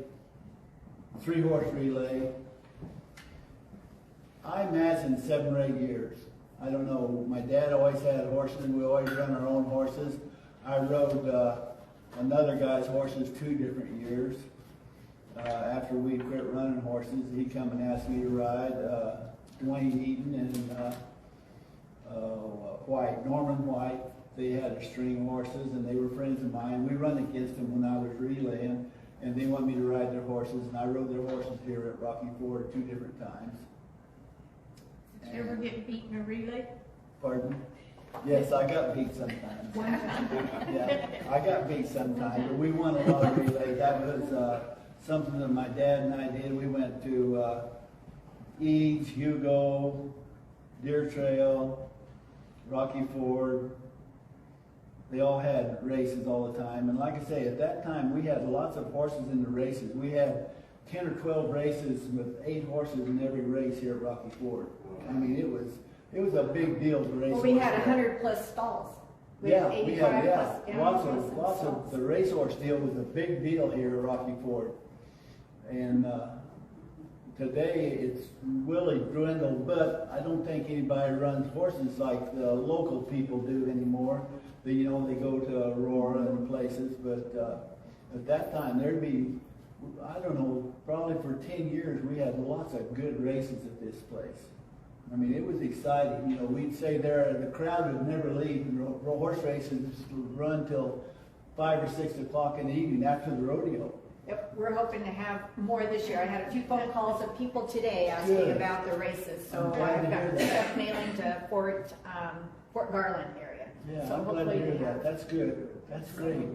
3-horse relay. I imagine 7 or 8 years. I don't know. My dad always had horses, and we always run our own horses. I rode another guy's horses 2 different years. After we quit running horses, he come and asked me to ride. Dwayne Eaton and Norman White. They had a string of horses, and they were friends of mine. We run against them when I was relaying, and they want me to ride their horses, and I rode their horses here at Rocky Ford 2 different times.
Did you ever get beat in a relay?
Pardon? Yes, I got beat sometimes.
One time.
Yeah, I got beat sometimes, but we won a lot of relays. That was something that my dad and I did. We went to Eads, Hugo, Deer Trail, Rocky Ford. They all had races all the time. And like I say, at that time, we had lots of horses in the races. We had 10 or 12 races with 8 horses in every race here at Rocky Ford. I mean, it was It was a big deal to race.
Well, we had
horses.
100 plus stalls. We
Yeah,
had
we
85
had,
plus,
yeah,
yeah,
lots
plus
of
stalls.
the racehorse deal was a big deal here at Rocky Ford. And, today it's really dwindled, but I don't think anybody runs horses like the local people do anymore. They, you know, they go to Aurora and places, but, at that time there'd be, I don't know, probably for 10 years we had lots of good races at this place. I mean, it was exciting. You know, we'd say there, the crowd would never leave. Horse races would run till 5 or 6 o'clock in the evening after the rodeo.
Yep, we're hoping to have more this year. I had a few phone calls of people today asking
Good.
about the races, so
I'm glad
I've
to
got
hear that.
stuff mailing to Fort Garland area.
Yeah,
So
I'm glad to
hopefully
hear
we
that.
have-
That's good. That's great.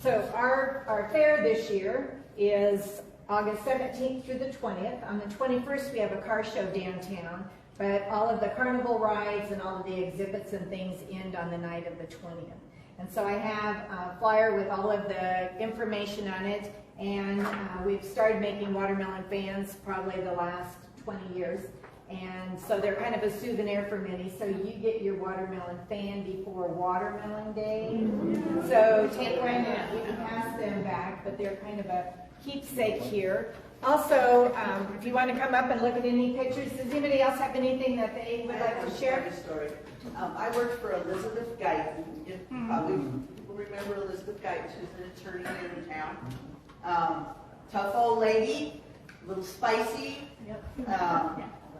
So our fair this year is August 17th through the 20th. On the 21st, we have a car show downtown, but all of the carnival rides and all of the exhibits and things end on the night of the 20th. And so I have a flyer with all of the information on it, and we've started making watermelon fans probably the last 20 years. And so they're kind of a souvenir for many. So you get your watermelon fan before Watermelon Day. So take one and we can pass them back, but they're kind of a keepsake here. Also, if you want to come up and look at any pictures, does anybody else have anything that they would like to share?
Story. I worked for Elizabeth Guyton. Probably people remember Elizabeth Guyton. She's an attorney here in town. Tough old lady, a little spicy.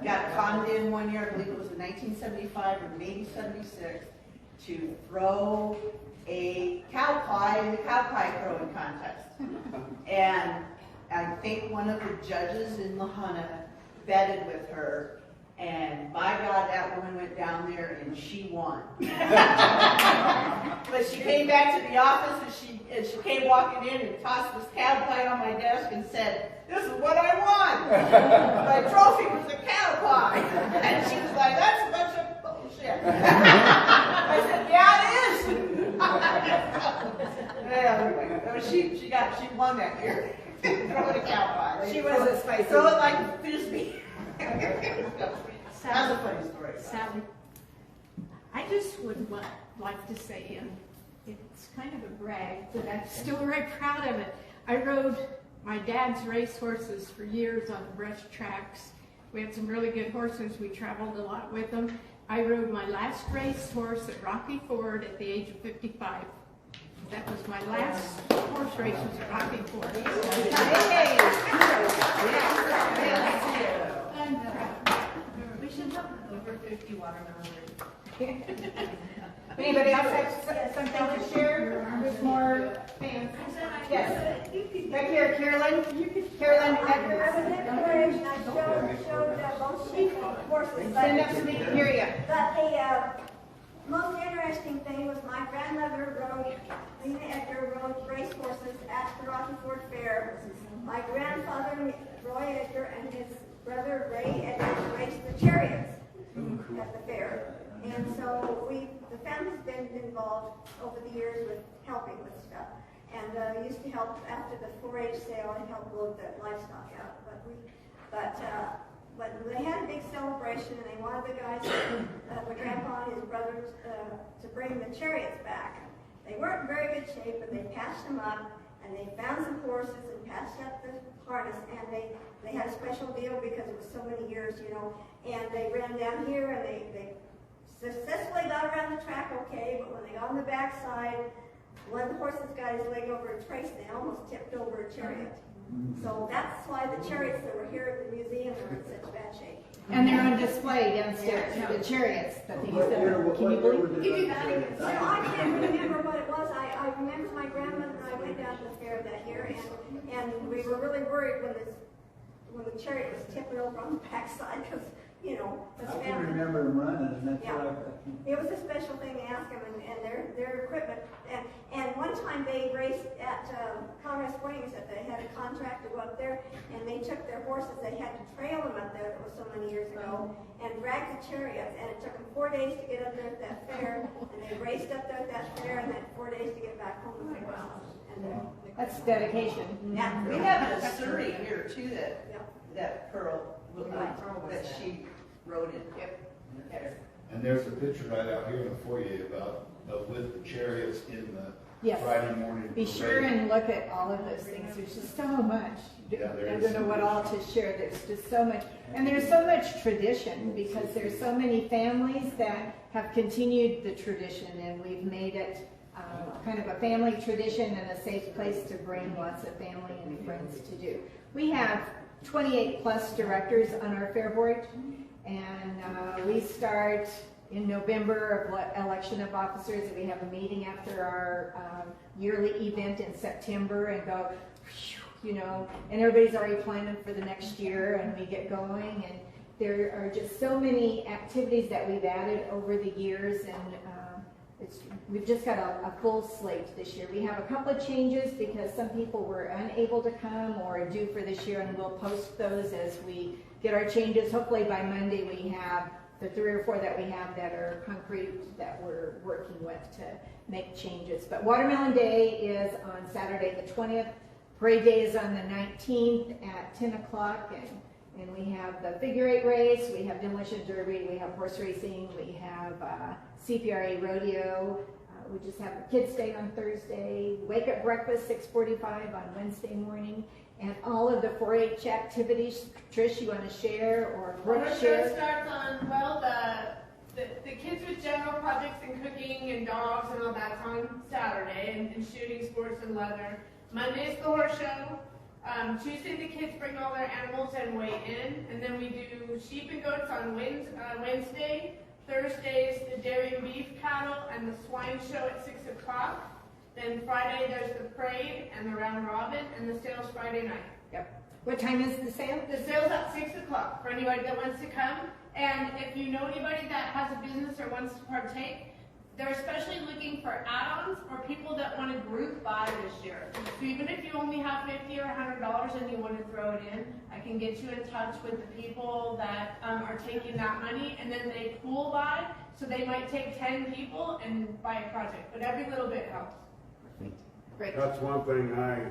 Got conned in one year, I believe it was in 1975 or maybe 76, to throw a cow pie in the cow pie throwing contest. And I think one of the judges in Lahana betted with her, and by God, that woman went down there and she won. But she came back to the office and she came walking in and tossed this cow pie on my desk and said, "This is what I won. My trophy was a cow pie." And she was like, "That's a bunch of bullshit." I said, "Yeah, it is." Anyway, she won that year. Throwing a cow pie.
She was a spicy.
Throw it like a frisbee. That's a funny story.
Sally, I just would like to say, and it's kind of a brag, but I'm still very proud of it. I rode my dad's racehorses for years on the brush tracks. We had some really good horses. We traveled a lot with them. I rode my last racehorse at Rocky Ford at the age of 55. That was my last horse race was at Rocky Ford. I'm proud. We should have over 50 watermelon.
Anybody else have something to share with more fans? Yes. Back here, Carolyn. Carolyn Eckert. Stand up so we can hear you.
But the most interesting thing was my grandmother rode, Lena Edgar rode racehorses at the Rocky Ford Fair. My grandfather, Roy Edgar, and his brother, Ray Edgar, raced the chariots at the fair. And so the family's been involved over the years with helping with stuff. And used to help after the 4-H sale and help load the livestock out. But they had a big celebration, and they wanted the guys, my grandpa and his brothers, to bring the chariots back. They weren't in very good shape, but they patched them up, and they found some horses and patched up the harness, and they had a special deal because it was so many years, you know, and they ran down here, and they successfully got around the track okay, but when they got on the backside, one of the horses got his leg over a trace, and they almost tipped over a chariot. So that's why the chariots that were here at the museum are in such bad shape.
And they're on display downstairs, the chariots that they used to. Can you believe?
So I can't remember what it was. I remember my grandmother and I went down to the fair that year, and we were really worried when the chariot was tipping over on the backside because, you know, the
I can
family.
remember them running, and that's
Yeah.
what
It was a special thing to ask them, and their equipment. And one time they raced at Colorado Springs, that they had a contract to go up there, and they took their horses. They had to trail them up there. That was so many years ago, and drag the chariots. And it took them 4 days to get up there at that fair, and they raced up there at that fair, and then 4 days to get back home to their house.
That's dedication.
Yeah.
We have a Surrey here too
Yeah.
that Pearl, that she rode in.
Yep. Yes.
And there's a picture right out here in the foyer with the chariots in the
Yes.
Friday morning.
Be sure and look at all of those things. There's just so much.
Yeah, there
I
is
don't know
so
what
much.
all to share. There's just so much. And there's so much tradition because there's so many families that have continued the tradition, and we've made it kind of a family tradition and a safe place to bring lots of family and friends to do. We have 28 plus directors on our fair board, and we start in November of election of officers. We have a meeting after our yearly event in September and go, you know, and everybody's already planning for the next year, and we get going. And there are just so many activities that we've added over the years, and we've just got a full slate this year. We have a couple of changes because some people were unable to come or due for this year, and we'll post those as we get our changes. Hopefully by Monday we have the 3 or 4 that we have that are concrete that we're working with to make changes. But Watermelon Day is on Saturday the 20th. Parade Day is on the 19th at 10 o'clock, and we have the figure 8 race, we have demolition derby, we have horse racing, we have CPRA rodeo, we just have a kids' day on Thursday, wake up breakfast 6:45 on Wednesday morning, and all of the 4-H activities. Trish, you want to share or Brooke
Our show
share?
starts on, well, the kids with general projects and cooking and dogs and all that's on Saturday, and shooting, sports, and leather. Monday's the horse show. Tuesday the kids bring all their animals and weigh in, and then we do sheep and goats on Wednesday. Thursday's the dairy and beef cattle and the swine show at 6 o'clock. Then Friday there's the parade and the round robin and the sales Friday night.
Yep. What time is the sale?
The sale's at 6 o'clock for anybody that wants to come. And if you know anybody that has a business or wants to partake, they're especially looking for add-ons or people that want to group buy this year. So even if you only have $50 or $100 and you want to throw it in, I can get you in touch with the people that are taking that money, and then they pool buy. So they might take 10 people and buy a project, but every little bit helps.
Great.
That's one thing I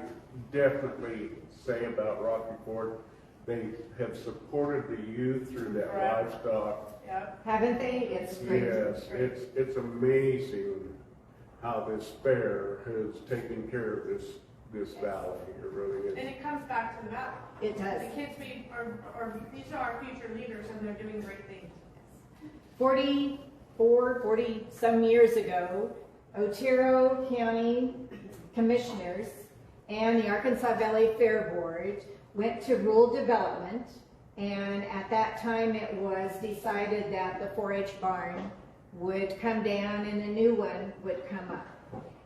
definitely say about Rocky Ford. They have supported the youth through that
Correct.
livestock.
Yep.
Haven't they? It's great.
Yes, it's amazing how this fair has taken care of this valley. It really is.
And it comes back to the valley.
It does.
The kids these are our future leaders, and they're doing great things.
40 some years ago, Otero County Commissioners and the Arkansas Valley Fair Board went to rural development, and at that time it was decided that the 4-H barn would come down and a new one would come up.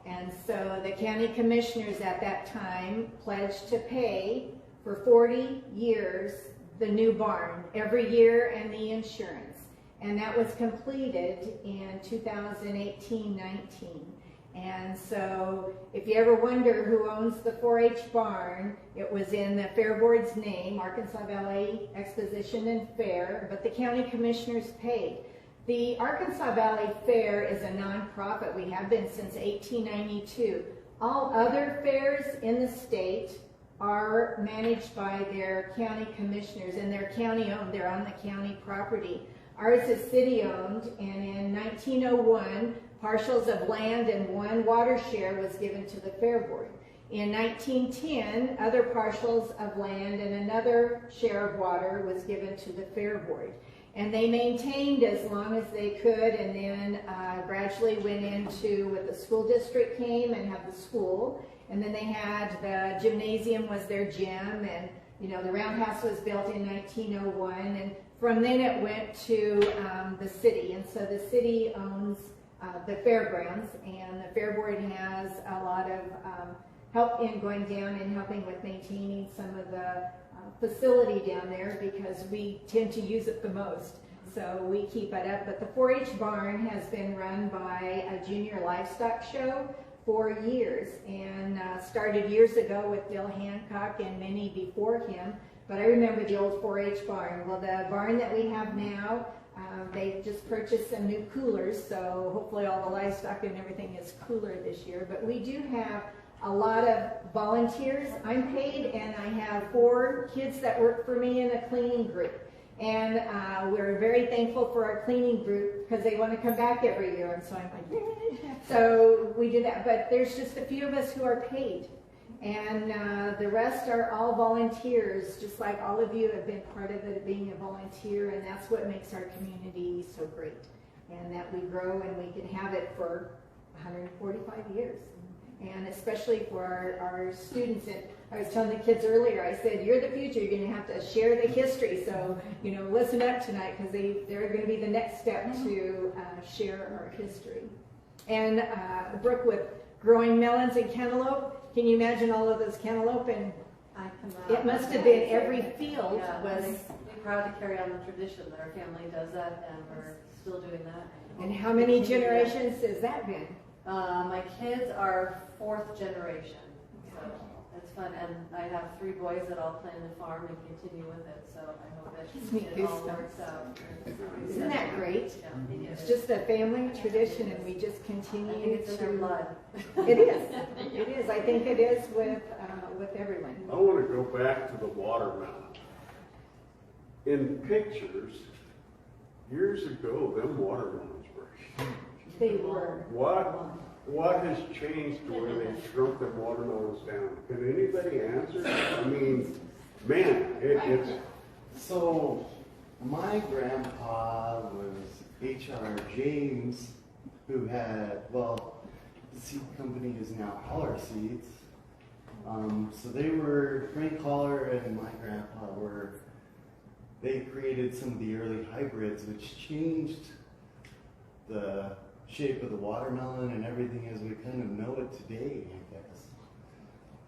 And so the county commissioners at that time pledged to pay for 40 years the new barn every year and the insurance. And that was completed in 2018-19. And so if you ever wonder who owns the 4-H barn, it was in the Fair Board's name, Arkansas Valley Exposition and Fair, but the county commissioners paid. The Arkansas Valley Fair is a nonprofit. We have been since 1892. All other fairs in the state are managed by their county commissioners, and they're county owned. They're on the county property. Ours is city owned, and in 1901, partials of land and one water share was given to the Fair Board. In 1910, other partials of land and another share of water was given to the Fair Board. And they maintained as long as they could, and then gradually went into, with the school district came and had the school, and then they had the gymnasium was their gym, and you know the roundhouse was built in 1901, and from then it went to the city, and so the city owns the fairgrounds, and the Fair Board has a lot of help in going down and helping with maintaining some of the facility down there because we tend to use it the most. So we keep it up. But the 4-H barn has been run by a junior livestock show for years, and started years ago with Bill Hancock and many before him. But I remember the old 4-H barn. Well, the barn that we have now, they just purchased some new coolers, so hopefully all the livestock and everything is cooler this year. But we do have a lot of volunteers. I'm paid, and I have 4 kids that work for me in a cleaning group. And we're very thankful for our cleaning group because they want to come back every year. And so I'm like, yay. So we do that. But there's just a few of us who are paid. And the rest are all volunteers, just like all of you have been part of it, being a volunteer. And that's what makes our community so great. And that we grow and we can have it for 145 years. And especially for our students. And I was telling the kids earlier, I said, you're the future, you're going to have to share the history. So, you know, listen up tonight because they're going to be the next step to share our history. And Brooke, with growing melons and cantaloupe, can you imagine all of those cantaloupe? And it must have been every field was.
Be proud to carry on the tradition that our family does that, and we're still doing that.
And how many generations has that been?
My kids are 4th generation, so it's fun. And I have 3 boys that all plan to farm and continue with it, so I hope it all works out.
Isn't that great?
Yeah,
It's just a family tradition, and we just continue
I think it's in their blood.
It is. It is. I think it is with everyone.
I want to go back to the watermelon. In pictures, years ago, them watermelons were huge.
They were.
What has changed to where they shrunk them watermelons down? Can anybody answer? I mean, man, it's...
So, my grandpa was H.R. James, who had, well, the seed company is now Holler Seeds. So they were, Frank Holler and my grandpa were, they created some of the early hybrids, which changed the shape of the watermelon and everything as we kind of know it today, I guess.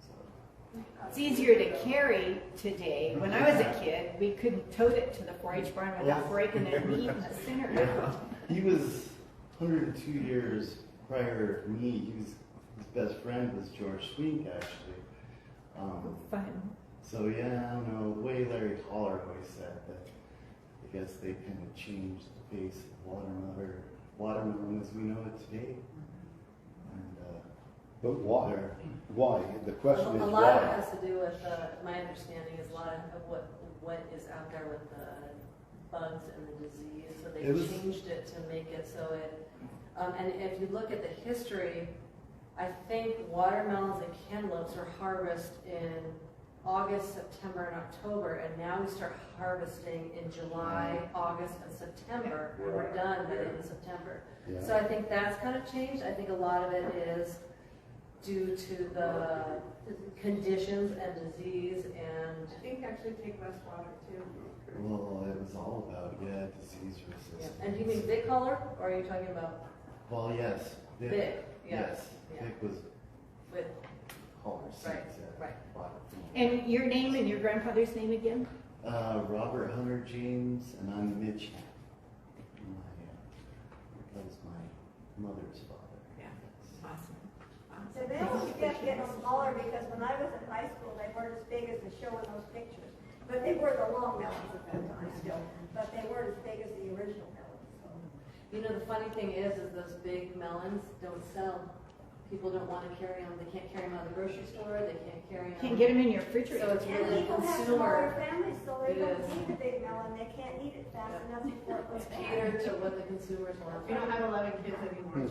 So.
It's easier to carry today. When I was a kid, we couldn't tote it to the 4-H barn without breaking a knee in the center.
He was 102 years prior to me. His best friend was George Swink, actually.
Fun.
So yeah, I don't know, the way Larry Holler always said that I guess they kind of changed the face of watermelon as we know it today. And,
but why? Why? The question is
a
why?
lot of it has to do with, my understanding is a lot of what is out there with the bugs and the disease. So they changed it to make it so it, and if you look at the history, I think watermelons and cantaloupes are harvested in August, September, and October, and now we start harvesting in July, August, and September, and we're done by the end of September.
Yeah.
So I think that's kind of changed. I think a lot of it is due to the conditions and disease, and
I think actually take less water too.
well, it was all about, disease resistance.
and do you mean big color, or are you talking about
Well, yes.
big?
Yes.
Yeah.
Vic was
With
Holler Seeds.
Right,
yeah.
right.
And your name and your grandfather's name again?
Robert Hunter James, and I'm Mitch. That was my mother's father.
Yeah. Awesome.
The melons kept getting smaller because when I was in high school, they weren't as big as they show in those pictures. But they were the long melons at that time still. But they weren't as big as the original melons. So.
You know, the funny thing is those big melons don't sell. People don't want to carry them. They can't carry them out of the grocery store. They can't carry them.
Can't get them in your refrigerator.
So it's
And
really
people have smaller
consumer.
families, so they
It
don't
is.
eat the big melon. They can't eat it fast enough before it goes
It's
bad.
catered to what the consumers want.
We don't have 11 kids anymore.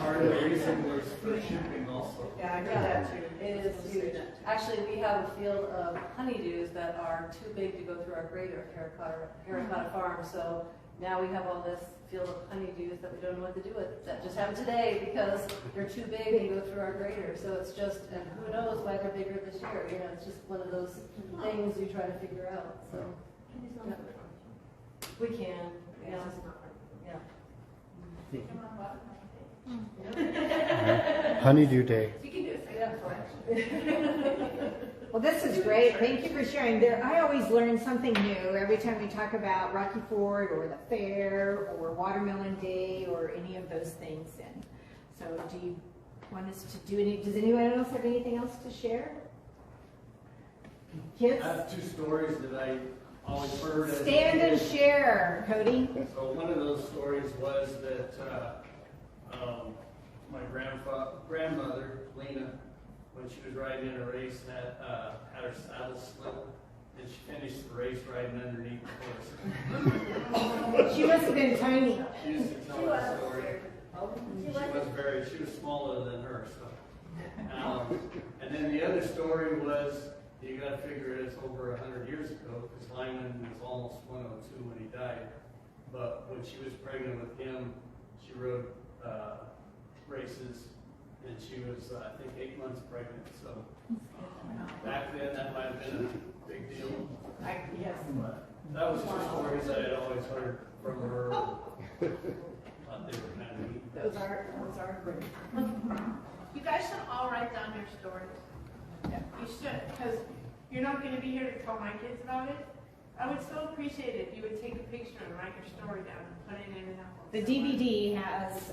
Part of the reason was for shipping also.
Yeah, I got that too.
It is huge. Actually, we have a field of honeydews that are too big to go through our grader at Harricata Farm. So now we have all this field of honeydews that we don't know what to do with. That just happened today because they're too big to go through our grader. So it's just, and who knows why they're bigger this year. You know, it's just one of those things you try to figure out. So yeah. We can. Yeah.
Honeydew Day.
You can do it. Yeah.
Well, this is great. Thank you for sharing. I always learn something new every time we talk about Rocky Ford or the fair or Watermelon Day or any of those things. And so do you want us to do does anyone else have anything else to share? Kids?
I have 2 stories that I always heard.
Stand and share, Cody.
So one of those stories was that my grandmother, Lena, when she was riding in a race, had her saddle split, and she finished the race riding underneath the horse.
She must have been tiny.
She used to tell that story. She was smaller than her, so. And then the other story was, you gotta figure it's over 100 years ago, because Lyman was almost 102 when he died. But when she was pregnant with him, she rode races, and she was, I think, 8 months pregnant. So back then, that might have been a big deal.
Yes.
But that was two stories I had always heard from her. Thought they were kind of neat.
Those are great.
You guys should all write down your stories. You should, because you're not going to be here to tell my kids about it. I would so appreciate it if you would take a picture and write your story down and put it in an album.
The DVD has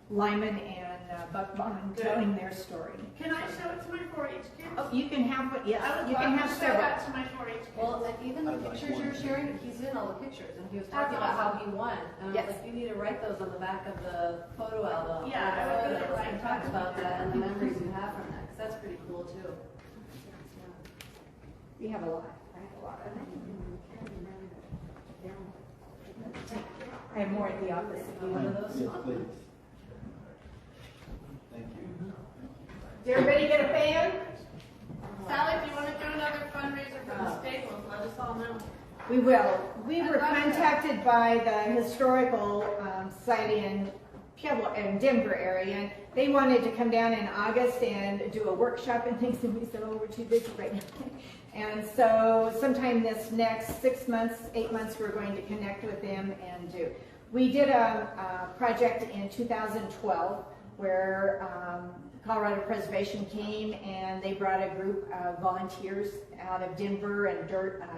Lyman and Buck Bond telling their story.
Can I show it to my 4-H kids?
Oh, you can have what? Yes,
I would
you
love
can
to
have
show
several.
that to my 4-H kids.
Well, like even the pictures you're sharing, he's in all the pictures, and he was talking about how he won. And I was
Yes.
like, you need to write those on the back of the photo album.
Yeah, I would do it
And talk about that and the memories you have from that, because that's pretty cool too.
We have a lot. I have a lot of them. I have more at the office if you want those.
Yes, please. Thank you.
Did everybody get a fan?
Sally, if you want to do another fundraiser for the Staples, let us all know.
We will. We were contacted by the historical society in Pueblo and Denver area, and they wanted to come down in August and do a workshop and things, and we said, oh, we're too busy right now. And so sometime this next 6 months, 8 months, we're going to connect with them and do. We did a project in 2012 where Colorado Preservation came and they brought a group of volunteers out of Denver and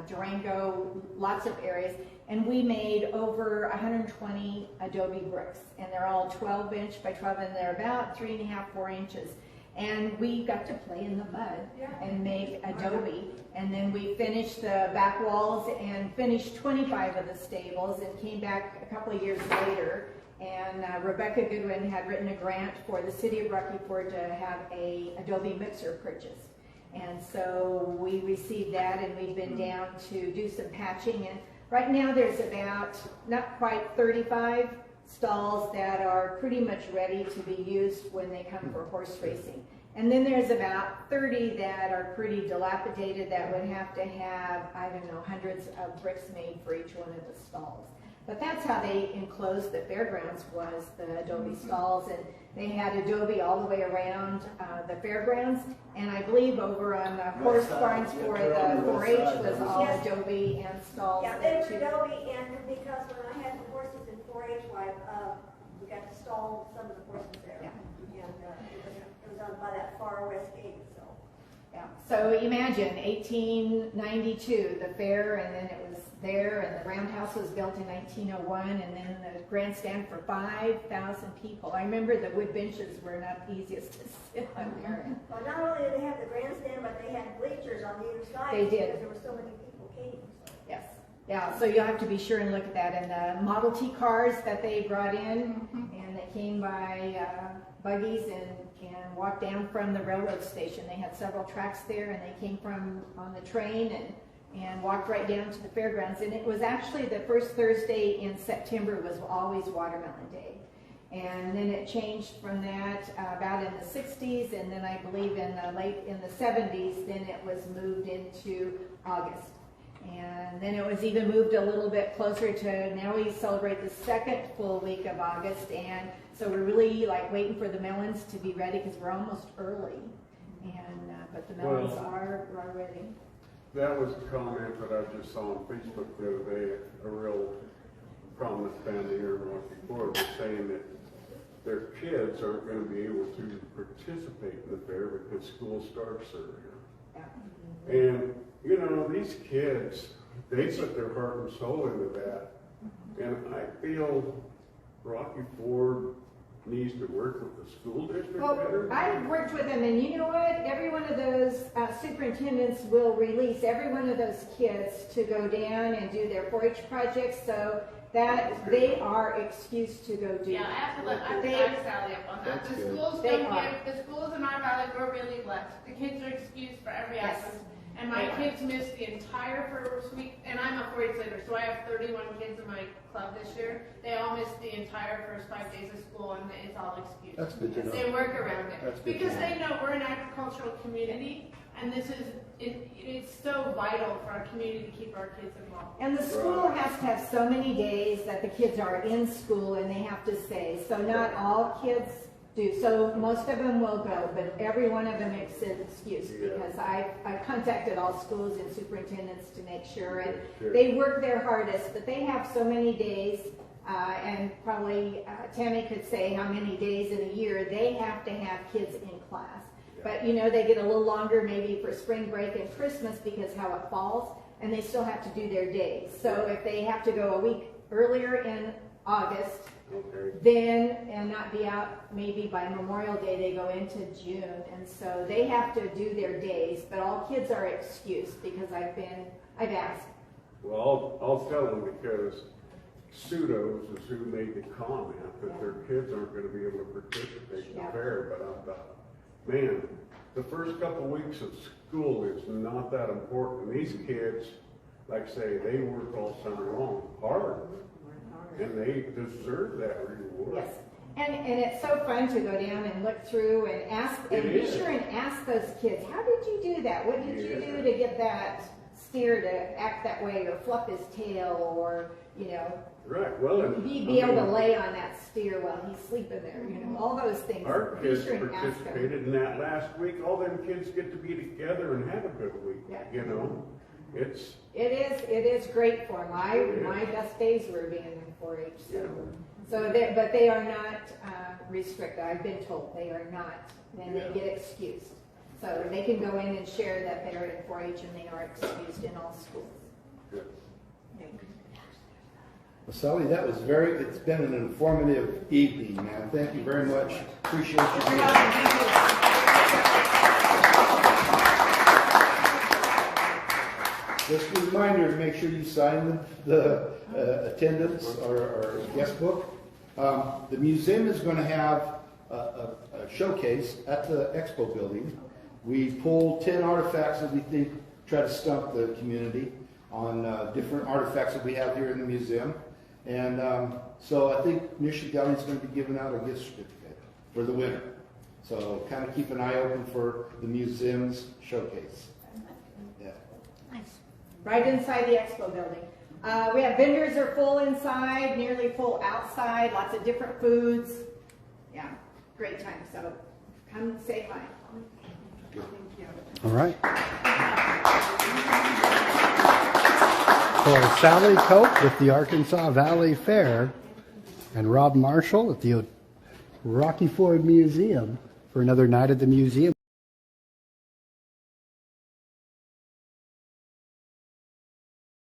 Durango, lots of areas, and we made over 120 adobe bricks, and they're all 12 inch by 12, and they're about 3.5, 4 inches. And we got to play in the mud and make adobe, and then we finished the back walls and finished 25 of the stables, and came back a couple of years later. And Rebecca Goodwin had written a grant for the city of Rocky Ford to have a adobe mixer purchased. And so we received that, and we've been down to do some patching. And right now there's about, not quite 35 stalls that are pretty much ready to be used when they come for horse racing. And then there's about 30 that are pretty dilapidated that would have to have, I don't know, hundreds of bricks made for each one of the stalls. But that's how they enclosed the fairgrounds, was the adobe stalls, and they had adobe all the way around the fairgrounds, and I believe over on the horse barns for the 4-H was all
Yes.
adobe and stalls.
Yeah, they were Adobe, and because when I had the horses in 4-H, we got to stall some of the horses there.
Yeah.
And it was on by that far west gate, so.
Yeah. So imagine 1892, the fair, and then it was there, and the roundhouse was built in 1901, and then the grandstand for 5,000 people. I remember the wood benches were not the easiest to sit on there.
Well, not only did they have the grandstand, but they had bleachers on either side.
They did.
Because there were so many people came. So.
Yes. Yeah, so you'll have to be sure and look at that. And the Model T cars that they brought in, and they came by buggies and walked down from the railroad station. They had several tracks there, and they came from on the train and walked right down to the fairgrounds. And it was actually the first Thursday in September was always Watermelon Day. And then it changed from that about in the 60s, and then I believe in the 70s, then it was moved into August. And then it was even moved a little bit closer to, now we celebrate the second full week of August, and so we're really like waiting for the melons to be ready because we're almost early. And but the melons are ready.
That was a comment that I just saw on Facebook the other day. A real prominent family here in Rocky Ford was saying that their kids aren't going to be able to participate in the fair because school starts earlier.
Yeah.
And, you know, these kids, they put their heart and soul into that. And I feel Rocky Ford needs to work with the school district better.
Well, I worked with them, and you know what? Every one of those superintendents will release every one of those kids to go down and do their 4-H projects, so that they are excused to go do.
Yeah, I have to back Sally up on that. The schools don't give, the schools in our valley, we're really blessed. The kids are excused for every aspect. And my kids missed the entire first week, and I'm a 4-H leader, so I have 31 kids in my club this year. They all missed the entire first 5 days of school, and it's all excuse.
That's good to know.
They work around
That's
it.
good to
Because
know.
they know we're an agricultural community, and this is, it's so vital for our community to keep our kids involved.
And the school has to have so many days that the kids are in school and they have to stay. So not all kids do. So most of them will go, but every one of them makes an excuse because I've contacted all schools and superintendents to make sure. And they work their hardest, but they have so many days. And probably Tammy could say how many days in a year they have to have kids in class. But you know, they get a little longer maybe for spring break and Christmas because how it falls, and they still have to do their days. So if they have to go a week earlier in August, then, and not be out maybe by Memorial Day, they go into June. And so they have to do their days, but all kids are excused because I've asked.
Well, I'll tell them because Pseudos is who made the comment that their kids aren't going to be able to participate in the fair, but I thought, man, the first couple weeks of school is not that important. These kids, like I say, they work all summer long, hard, and they deserve that reward.
Yes, and it's so fun to go down and look through and ask, and be sure and ask those kids, how did you do that? What did you do to get that steer to act that way, or fluff his tail, or, you know,
right. Well, and
be able to lay on that steer while he's sleeping there, you know, all those things.
Our
Be
kids
sure and ask them.
participated in that last week. All them kids get to be together and have a good week.
Yeah.
You know,
It is great for them. My best days were being in 4-H. But they are not restricted. I've been told they are not, and they get excused. So they can go in and share that they're in 4-H and they are excused in all schools.
Good.
Well, Sally, it's been an informative evening, man. Thank you very much. Appreciate you being here. Just a reminder to make sure you sign the attendance or guest book. The museum is going to have a showcase at the expo building. We pulled 10 artifacts that we think try to stump the community on different artifacts that we have here in the museum. And so I think Michigan is going to be giving out a gift certificate for the winner. So kind of keep an eye open for the museum's showcase. Yeah.
Nice. Right inside the expo building. We have vendors are full inside, nearly full outside, lots of different foods. Yeah, great time. So come say hi.
All right. For Sally Cope with the Arkansas Valley Fair and Rob Marshall at the Rocky Ford Museum for another night at the museum.